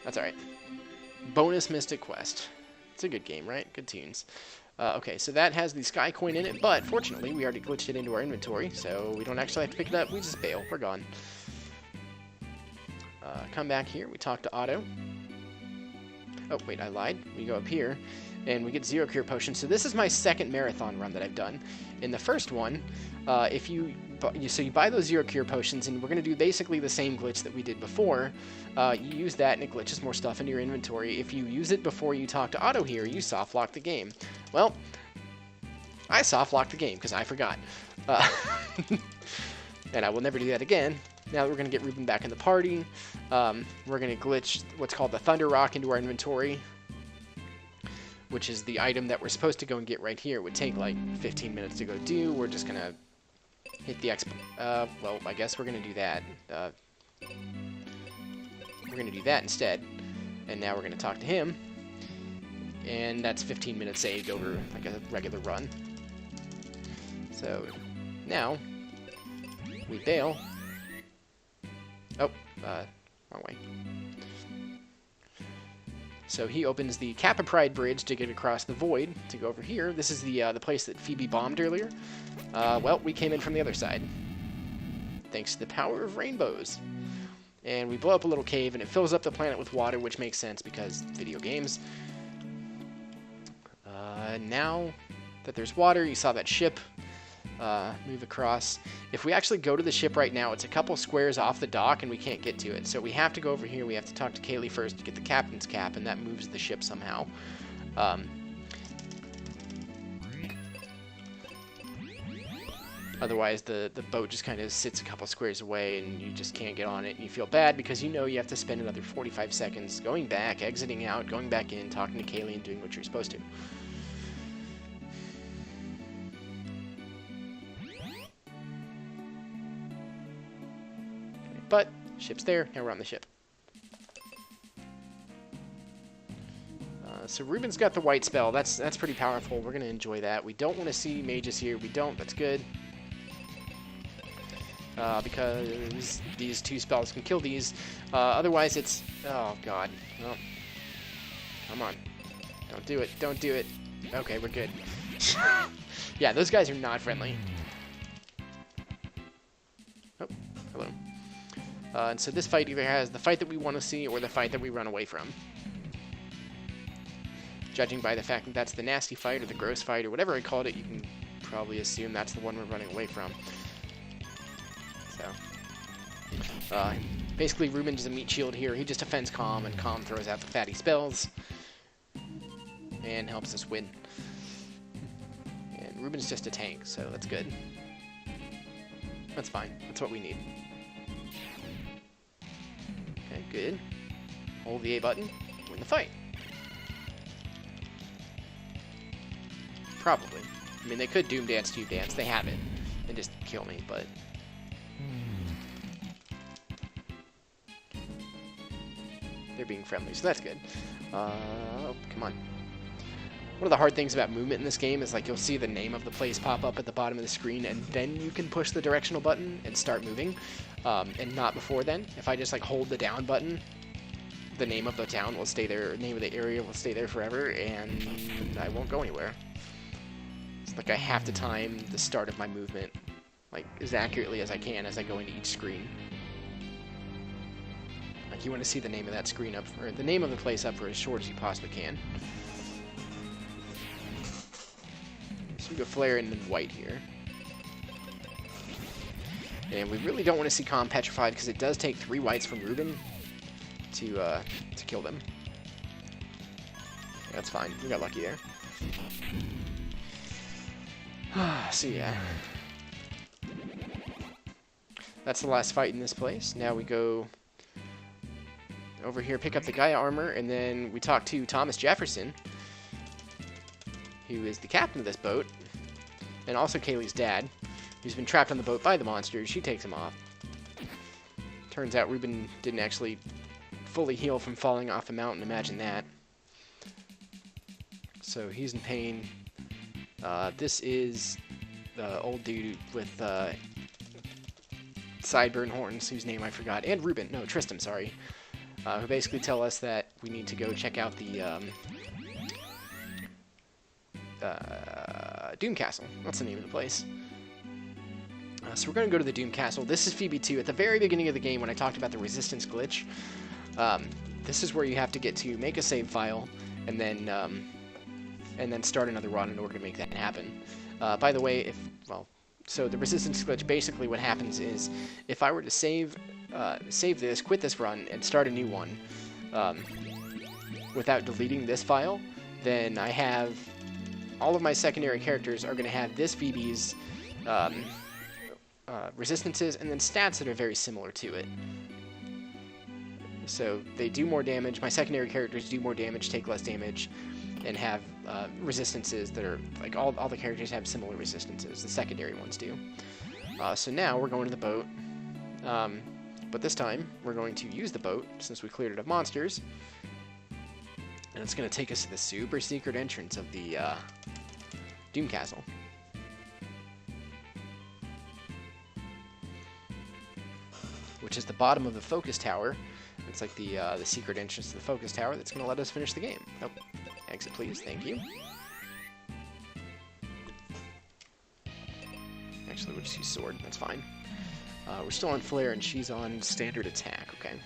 that's alright. Bonus Mystic Quest. It's a good game, right? Good tunes. Okay, so that has the Sky Coin in it, but fortunately we already glitched it into our inventory, so we don't actually have to pick it up. We just bail. We're gone. Come back here, we talk to Otto. Oh, wait, I lied. We go up here, and we get 0 cure potions. So this is my second marathon run that I've done. In the first one, you buy those 0 cure potions, and we're going to do basically the same glitch that we did before. You use that, and it glitches more stuff into your inventory. If you use it before you talk to Otto here, you soft lock the game. Well, I soft locked the game, because I forgot. And I will never do that again. Now that we're going to get Ruben back in the party, we're going to glitch what's called the Thunder Rock into our inventory, which is the item that we're supposed to go and get right here. It would take like 15 minutes to go do. We're just going to hit the X. Well, I guess we're gonna do that. We're gonna do that instead. And now we're gonna talk to him. And that's 15 minutes saved over like a regular run. So now we bail. Oh, wrong way. So he opens the Kappa Pride Bridge to get across the void to go over here. This is the place that Phoebe bombed earlier. Well, we came in from the other side, thanks to the power of rainbows. And we blow up a little cave, and it fills up the planet with water, which makes sense because video games. Now that there's water, you saw that ship move across. If we actually go to the ship right now, it's a couple squares off the dock, and we can't get to it. So we have to go over here. We have to talk to Kaylee first to get the captain's cap, and that moves the ship somehow. Otherwise, the boat just kind of sits a couple squares away, and you just can't get on it, and you feel bad because you know you have to spend another 45 seconds going back, exiting out, going back in, talking to Kaylee, and doing what you're supposed to. But ship's there, now we're on the ship. So Ruben's got the white spell. That's pretty powerful. We're going to enjoy that. We don't want to see mages here. We don't. That's good. Because these two spells can kill these. Otherwise, it's... Oh, God. Well, come on. Don't do it. Don't do it. Okay, we're good. Yeah, those guys are not friendly. Oh, hello. And so this fight either has the fight that we want to see or the fight that we run away from. Judging by the fact that that's the nasty fight or the gross fight or whatever I called it, you can probably assume that's the one we're running away from. So, basically Ruben's a meat shield here. He just defends Calm, and Calm throws out the fatty spells and helps us win. And Ruben's just a tank, so that's good. That's fine. That's what we need. Okay, good. Hold the A button, win the fight. Probably. I mean, they could Doom Dance, Tube Dance. They have it. And just kill me, but... They're being friendly, so that's good. Oh, come on. One of the hard things about movement in this game is, like, you'll see the name of the place pop up at the bottom of the screen, and then you can push the directional button and start moving, and not before then. If I just, like, hold the down button, the name of the town will stay there, name of the area will stay there forever, and I won't go anywhere. It's like I have to time the start of my movement, like, as accurately as I can as I go into each screen. Like, you want to see the name of that screen up, or the name of the place up for as short as you possibly can. So we go flare and then white here. And we really don't want to see Calm petrified because it does take 3 whites from Ruben to kill them. That's fine. We got lucky there. So yeah. That's the last fight in this place. Now we go over here, pick up the Gaia armor, and then we talk to Thomas Jefferson, who is the captain of this boat, and also Kaylee's dad, who's been trapped on the boat by the monsters. She takes him off. Turns out Ruben didn't actually fully heal from falling off a mountain. Imagine that. So he's in pain. This is the old dude with sideburn horns, whose name I forgot, and Ruben, no, Tristan, sorry, who basically tell us that we need to go check out the Doom Castle. That's the name of the place. So we're going to go to the Doom Castle. This is Phoebe 2. At the very beginning of the game, when I talked about the resistance glitch, this is where you have to get to make a save file, and then start another run in order to make that happen. By the way, so the resistance glitch, basically what happens is, if I were to save this, quit this run, and start a new one, without deleting this file, then I have all of my secondary characters are going to have this Phoebe's resistances and then stats that are very similar to it. So they do more damage. My secondary characters do more damage, take less damage, and have resistances that are, like, all the characters have similar resistances. The secondary ones do. So now we're going to the boat. But this time, we're going to use the boat, since we cleared it of monsters. And it's going to take us to the super secret entrance of the Doom Castle. Which is the bottom of the focus tower. It's like the secret entrance to the focus tower that's going to let us finish the game. Oh, exit please, thank you. Actually, we'll just use sword, that's fine. We're still on flare and she's on standard attack, okay.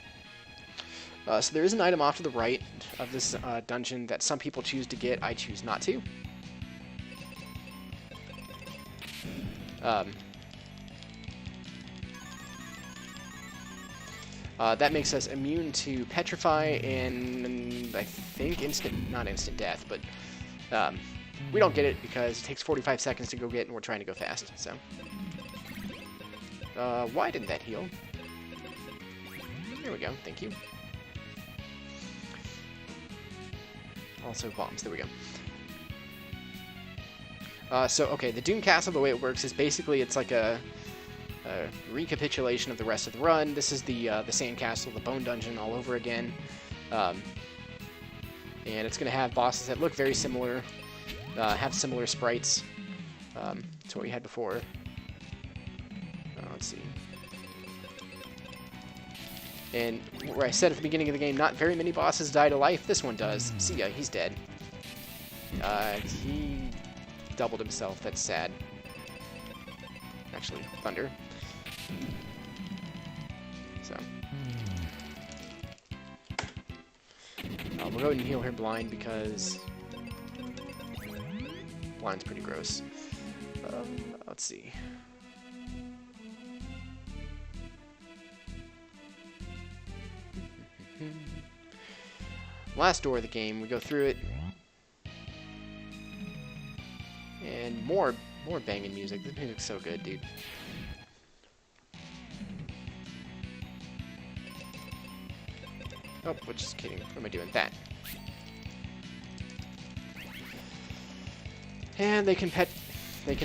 So there is an item off to the right of this dungeon that some people choose to get, I choose not to. That makes us immune to petrify and I think not instant death, but we don't get it because it takes 45 seconds to go get and we're trying to go fast, so. Why didn't that heal? There we go, thank you. Also bombs, there we go. So, okay, the Doom Castle, the way it works is basically it's like a recapitulation of the rest of the run. This is the Sand Castle, the Bone Dungeon all over again. And it's going to have bosses that look very similar, have similar sprites to what we had before. Let's see. And where I said at the beginning of the game, not very many bosses die to life, this one does. See ya, he's dead. He doubled himself, that's sad. Actually, thunder. So. We'll go ahead and heal her blind because blind's pretty gross. Let's see. Last door of the game, we go through it. And more banging music. This music's so good, dude. Oh, we're just kidding. What am I doing? That. And they can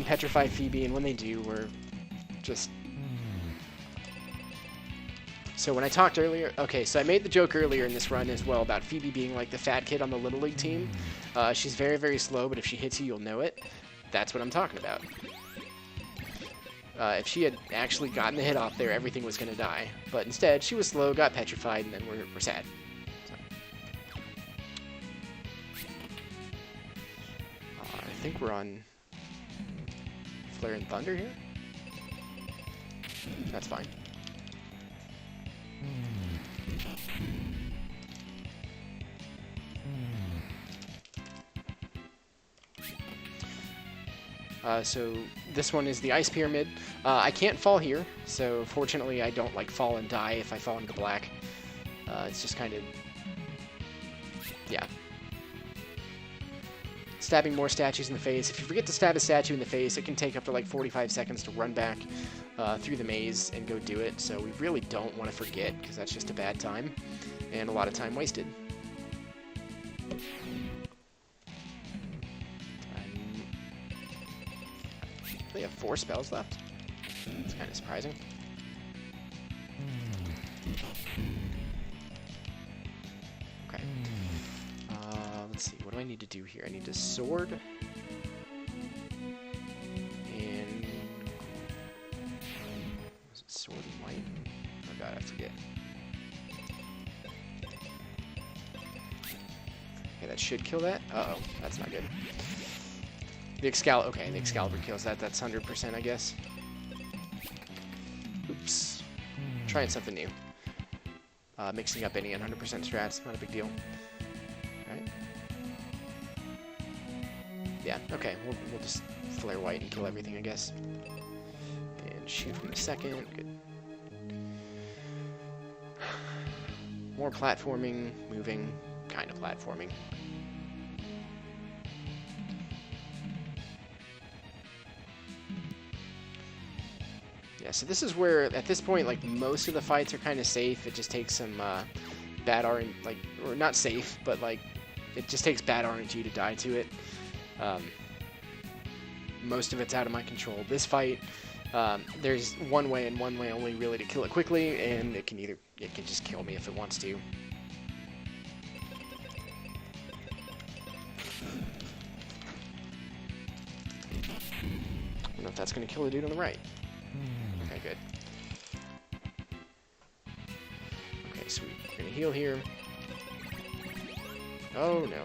petrify Phoebe, and when they do, we're just... So when I talked earlier... Okay, so I made the joke earlier in this run as well about Phoebe being like the fat kid on the Little League team. She's very, very slow, but if she hits you, you'll know it. That's what I'm talking about. If she had actually gotten the hit off there, everything was going to die. But instead, she was slow, got petrified, and then we're sad. So. I think we're on Flare and Thunder here. That's fine. So this one is the Ice Pyramid. I can't fall here, so fortunately I don't like fall and die if I fall into black. It's just kind of, yeah. Stabbing more statues in the face. If you forget to stab a statue in the face, it can take up to like 45 seconds to run back through the maze and go do it. So we really don't want to forget, because that's just a bad time and a lot of time wasted. They have 4 spells left. It's kind of surprising. Okay. Let's see. What do I need to do here? I need a sword. And... Was it sword and white? Oh god, I forget. Okay, that should kill that. Uh-oh, that's not good. The Excalibur kills that. That's 100%, I guess. Oops. Trying something new. Mixing up any 100% strats, not a big deal. Alright. Yeah, okay, we'll just flare white and kill everything, I guess. And shoot from the second. Good. More platforming, moving, kind of platforming. Yeah, so this is where, at this point, like, most of the fights are kind of safe. It just takes some bad RNG, like, or not safe, but, like, it just takes bad RNG to die to it. Most of it's out of my control. This fight, There's one way and one way only really to kill it quickly, and it can just kill me if it wants to. I don't know if that's going to kill the dude on the right. Okay, good. Okay, sweet. We're going to heal here. Oh, no.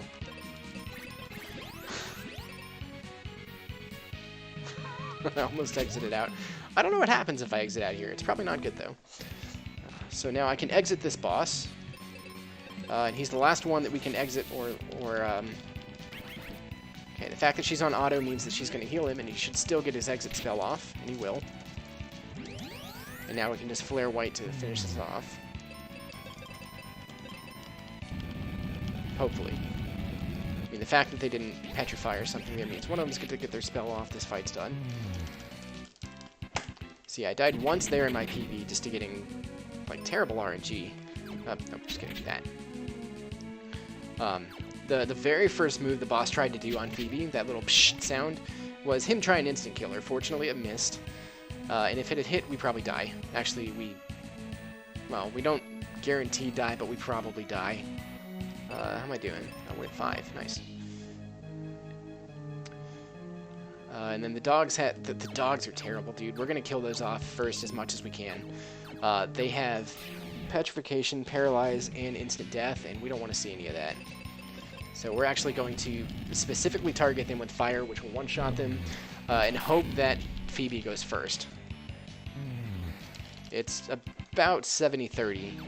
I almost exited out. I don't know what happens if I exit out here. It's probably not good, though. So now I can exit this boss. And he's the last one that we can exit okay, the fact that she's on auto means that she's going to heal him, and he should still get his exit spell off, and he will. And now we can just flare white to finish this off. Hopefully. I mean, the fact that they didn't petrify or something, that means one of them's going to get their spell off, this fight's done. See, I died once there in my PB just to getting, like, terrible RNG. Nope, just kidding, that. The very first move the boss tried to do on Phoebe, that little psh sound, was him trying instant kill her. Fortunately, it missed. And if it had hit, we probably die. Actually, well, we don't guarantee die, but we probably die. How am I doing? Oh, we're at 5. Nice. And then the dogs the dogs are terrible, dude. We're gonna kill those off first as much as we can. They have petrification, paralyze, and instant death, and we don't want to see any of that. So we're actually going to specifically target them with fire, which will one-shot them, and hope that Phoebe goes first. It's about 70-30,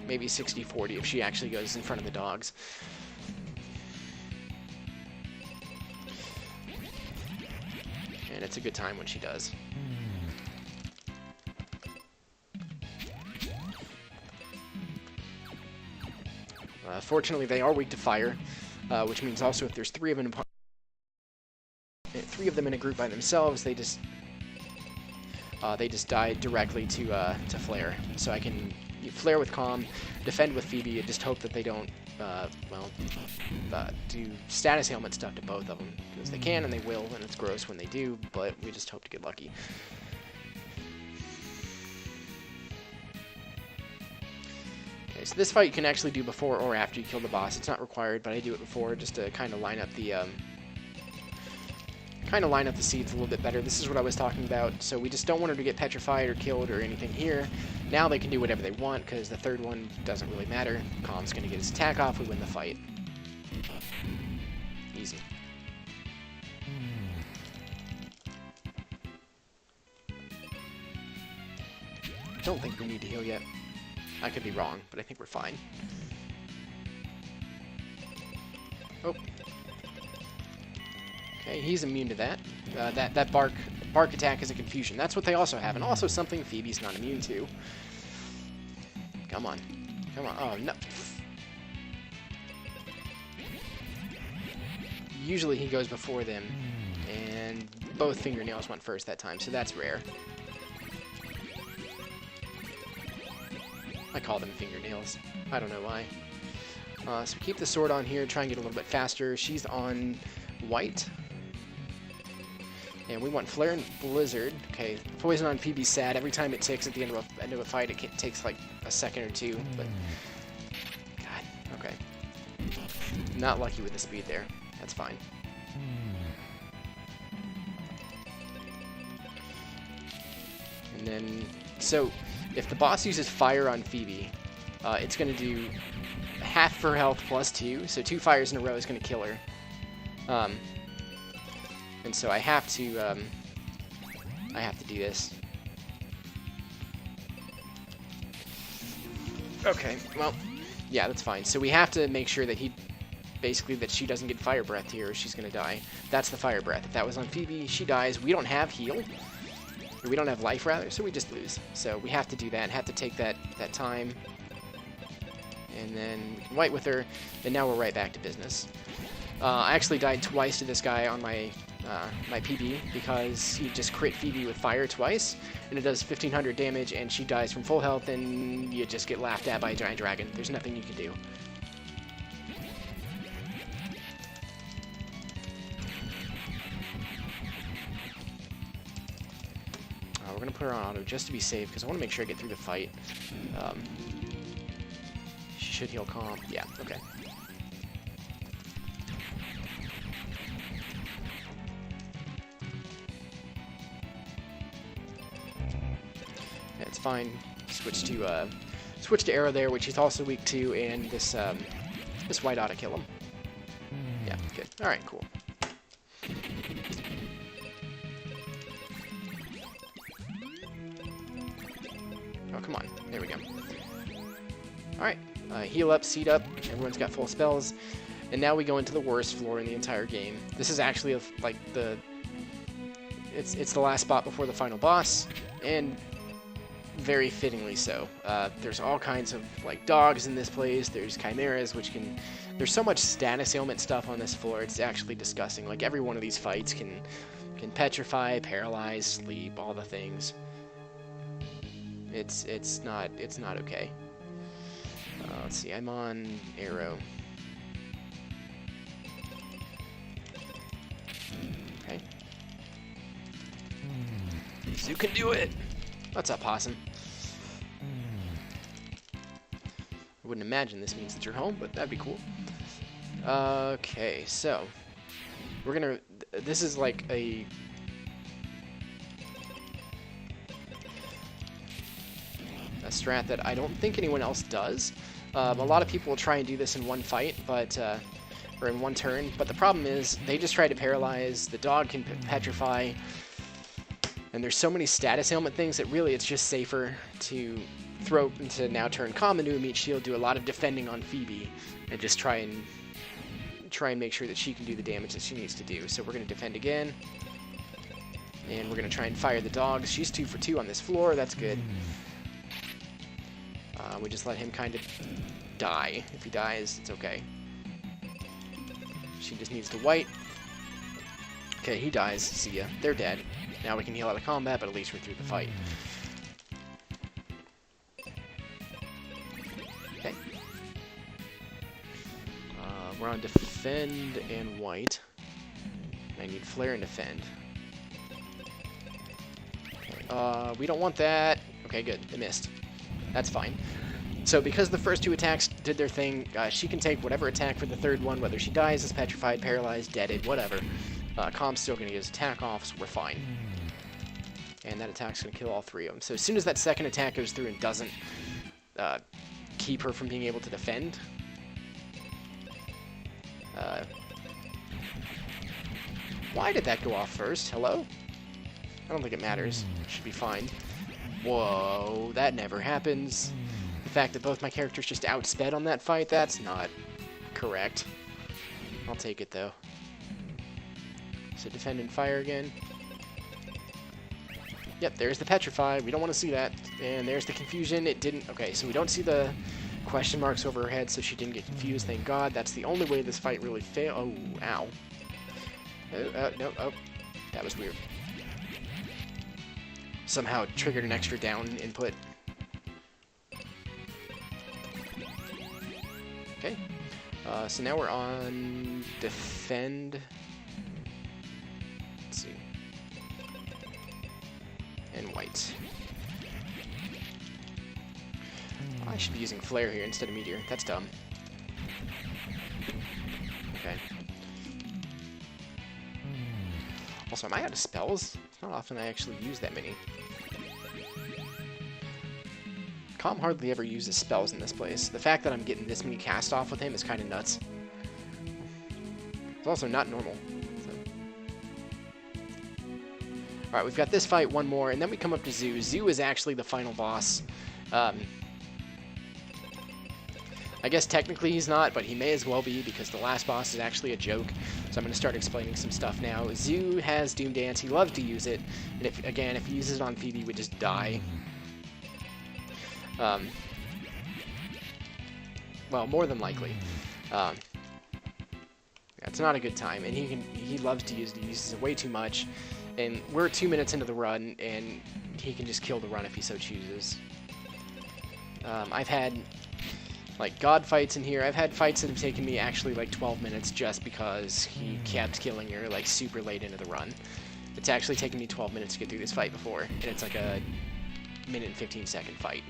maybe 60-40 if she actually goes in front of the dogs. And it's a good time when she does. Fortunately, they are weak to fire, which means also if there's three of them in a group by themselves, they just die directly to flare. So I can flare with Calm, defend with Phoebe, and just hope that they don't do status ailment stuff to both of them, because they can and they will, and it's gross when they do, but we just hope to get lucky. Okay, so this fight you can actually do before or after you kill the boss. It's not required, but I do it before just to kind of line up the seeds a little bit better. This is what I was talking about. So we just don't want her to get petrified or killed or anything here. Now they can do whatever they want because the third one doesn't really matter. Calm's going to get his attack off. We win the fight. Easy. Don't think we need to heal yet. I could be wrong, but I think we're fine. Oh. Okay, he's immune to that. That bark attack is a confusion. That's what they also have, and also something Phoebe's not immune to. Come on. Come on. Oh, no. Usually he goes before them, and both fingernails went first that time, so that's rare. I call them fingernails. I don't know why. So keep the sword on here, try and get a little bit faster. She's on white. And we want Flare and Blizzard. Okay, Poison on Phoebe's sad. Every time it ticks at the end of a fight, it takes like a second or two. But God, okay. Not lucky with the speed there. That's fine. And then, so if the boss uses fire on Phoebe, it's going to do half her health plus 2. So 2 fires in a row is going to kill her. And so I have to do this. Okay, well, yeah, that's fine. So we have to make sure that that she doesn't get fire breath here, or she's gonna die. That's the fire breath. If that was on Phoebe, she dies. We don't have heal, or we don't have life rather, so we just lose. So we have to do that. Have to take that time, and then we can white with her. And now we're right back to business. I actually died twice to this guy on my PB because he just crit Phoebe with fire twice, and it does 1500 damage, and she dies from full health, and you just get laughed at by a giant dragon. There's nothing you can do. we're going to put her on auto just to be safe, because I want to make sure I get through the fight. She should heal Calm. Yeah, okay. Yeah, it's fine. Switch to Arrow there, which he's also weak to, and this white ought to kill him. Yeah, good. Alright, cool. Oh, come on. There we go. Alright. Heal up, seed up. Everyone's got full spells. And now we go into the worst floor in the entire game. This is actually, like, It's the last spot before the final boss, and very fittingly so. There's all kinds of, like, dogs in this place. There's chimeras, which can... There's so much status ailment stuff on this floor, it's actually disgusting. Like, every one of these fights can petrify, paralyze, sleep, all the things. It's not okay. Let's see, I'm on Arrow. Okay. You can do it! What's up, Possum? I wouldn't imagine this means that you're home, but that'd be cool. Okay, so we're gonna... This is like a... strat that I don't think anyone else does. A lot of people will try and do this in one fight, but or in one turn, but the problem is they just try to paralyze, the dog can petrify, and there's so many status ailment things that really it's just safer to throw into now turn Calm into a meat shield, do a lot of defending on Phoebe, and just try and make sure that she can do the damage that she needs to do. So we're going to defend again, and we're going to try and fire the dogs. She's 2 for 2 on this floor, that's good. We just let him kind of die. If he dies, it's okay. She just needs to white. Okay, he dies. See ya. They're dead. Now we can heal out of combat, but at least we're through the fight. Okay. We're on defend and white. I need flare and defend. Okay. We don't want that. Okay, good. They missed. That's fine. So because the first 2 attacks did their thing, she can take whatever attack for the third one, whether she dies, is petrified, paralyzed, deaded, whatever. Calm's still going to get his attack off, so we're fine. And that attack's going to kill all 3 of them. So as soon as that second attack goes through and doesn't keep her from being able to defend... why did that go off first? Hello? I don't think it matters. It should be fine. Whoa, that never happens. The fact that both my characters just outsped on that fight, that's not correct. I'll take it, though. So defend and fire again. Yep, there's the petrify. We don't want to see that. And there's the confusion. It didn't... Okay, so we don't see the question marks over her head, so she didn't get confused. Thank God. That's the only way this fight really failed. Oh, ow. No, oh. That was weird. Somehow triggered an extra down input. Okay. So now we're on defend. Let's see. And white. I should be using flare here instead of meteor. That's dumb. Okay. Also, am I out of spells? It's not often I actually use that many. Calm hardly ever uses spells in this place. The fact that I'm getting this many cast off with him is kind of nuts. It's also not normal. So. Alright, we've got this fight, one more, and then we come up to Zoo. Zoo is actually the final boss. I guess technically he's not, but he may as well be, because the last boss is actually a joke. So I'm going to start explaining some stuff now. Zoo has Doom Dance. He loves to use it. And if he uses it on Phoebe, he would just die. Well, more than likely. Yeah, it's not a good time, and he loves to use it. He uses it way too much, and we're 2 minutes into the run, and he can just kill the run if he so chooses. I've had like god fights in here. I've had fights that have taken me actually like 12 minutes just because he kept killing her like super late into the run. It's actually taken me 12 minutes to get through this fight before, and it's like a minute and 15-second fight.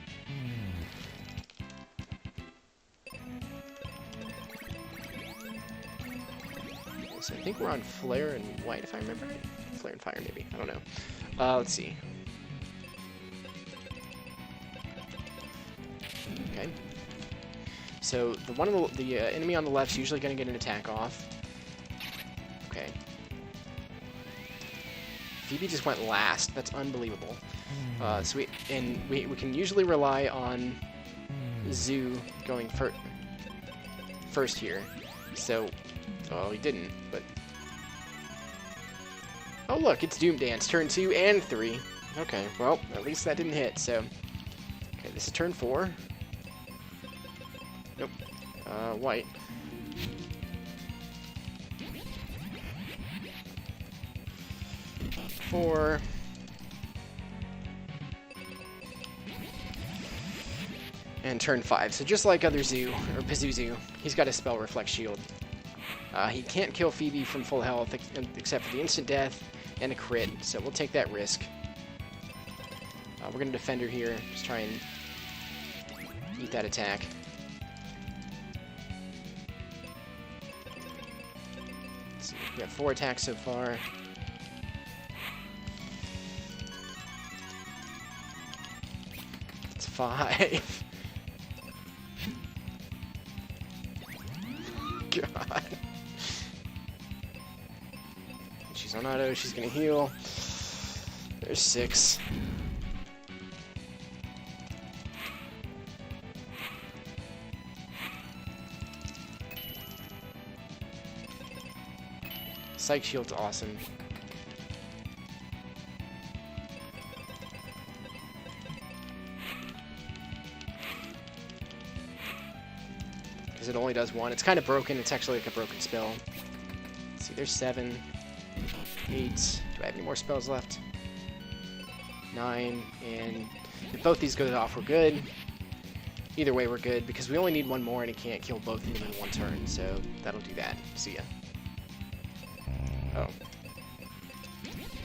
So I think we're on Flare and White, if I remember right. Flare and Fire, maybe. I don't know. Let's see. Okay. So the enemy on the left is usually going to get an attack off. Okay. Phoebe just went last. That's unbelievable. So we can usually rely on Zoo going first here. So, oh, he didn't. But oh look, it's Doom Dance, turn 2 and 3. Okay, well at least that didn't hit. So, okay, this is turn 4. Nope. White. Four. And turn 5. So just like other Zoo, or Pazuzu, he's got a spell Reflect Shield. He can't kill Phoebe from full health except for the instant death and a crit, so we'll take that risk. We're going to defend her here, just try and eat that attack. Let's see, we have 4 attacks so far. It's 5. God. She's on auto, she's gonna heal. There's 6. Psych Shield's awesome. Because it only does 1. It's kind of broken. It's actually like a broken spell. Let's see, there's 7, 8. Do I have any more spells left? 9, and if both these go off, we're good. Either way, we're good, because we only need 1 more, and it can't kill both of them in 1 turn, so that'll do that. See ya. Oh.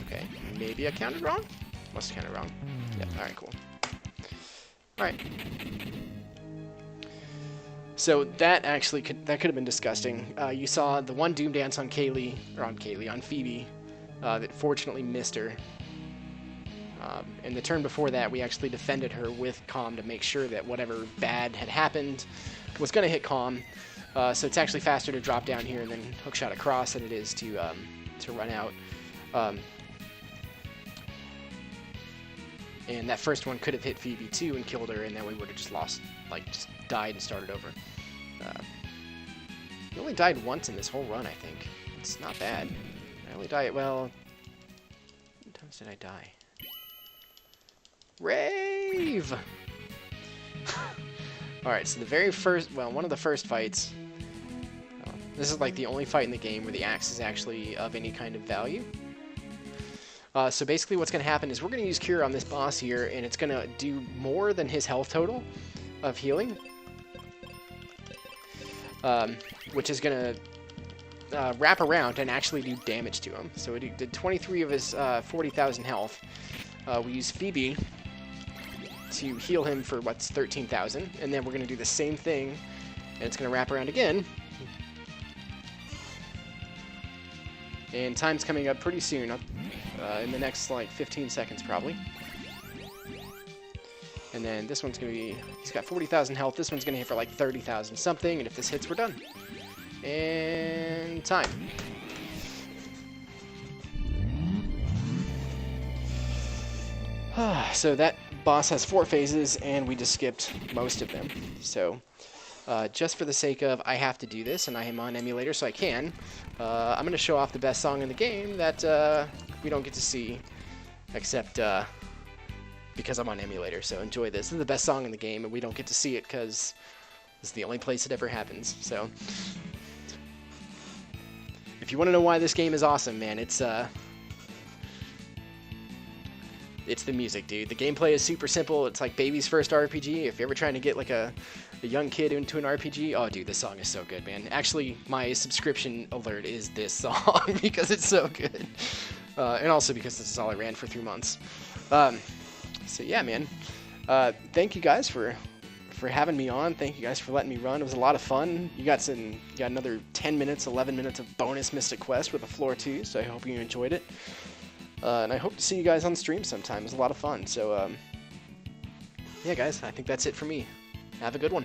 Okay, maybe I counted wrong? Must have counted wrong. Yep, alright, cool. Alright. So that actually could have been disgusting. You saw the one Doom Dance on on Phoebe, that fortunately missed her. And the turn before that, we actually defended her with Calm to make sure that whatever bad had happened was going to hit Calm. So it's actually faster to drop down here and then hookshot across than it is to run out. And that first one could have hit Phoebe too and killed her, and then we would have just lost, like, just died and started over. We only died once in this whole run, I think. It's not bad. I only died, well, how many times did I die? Rave! Alright, so the very first, well, one of the first fights, this is like the only fight in the game where the axe is actually of any kind of value. So basically what's going to happen is we're going to use Cure on this boss here, and it's going to do more than his health total of healing. Which is going to wrap around and actually do damage to him. So it did 23 of his 40,000 health. We use Phoebe to heal him for, what's 13,000, and then we're going to do the same thing, and it's going to wrap around again. And time's coming up pretty soon, in the next, like, 15 seconds, probably. And then this one's going to be, he's got 40,000 health, this one's going to hit for, like, 30,000 something, and if this hits, we're done. And time. So that boss has 4 phases, and we just skipped most of them. So, just for the sake of, I have to do this, and I am on emulator, so I can. I'm going to show off the best song in the game that we don't get to see, except because I'm on emulator, so enjoy this. This is the best song in the game, and we don't get to see it because this is the only place it ever happens. So, if you want to know why this game is awesome, man, it's the music, dude. The gameplay is super simple. It's like baby's first RPG. If you're ever trying to get like a a young kid into an RPG. Oh, dude, this song is so good, man. Actually, my subscription alert is this song because it's so good. And also because this is all I ran for 3 months. So yeah, man. Thank you guys for having me on. Thank you guys for letting me run. It was a lot of fun. You got another 10 minutes, 11 minutes of bonus Mystic Quest with a floor 2, so I hope you enjoyed it. And I hope to see you guys on stream sometime. It was a lot of fun. So yeah, guys, I think that's it for me. Have a good one.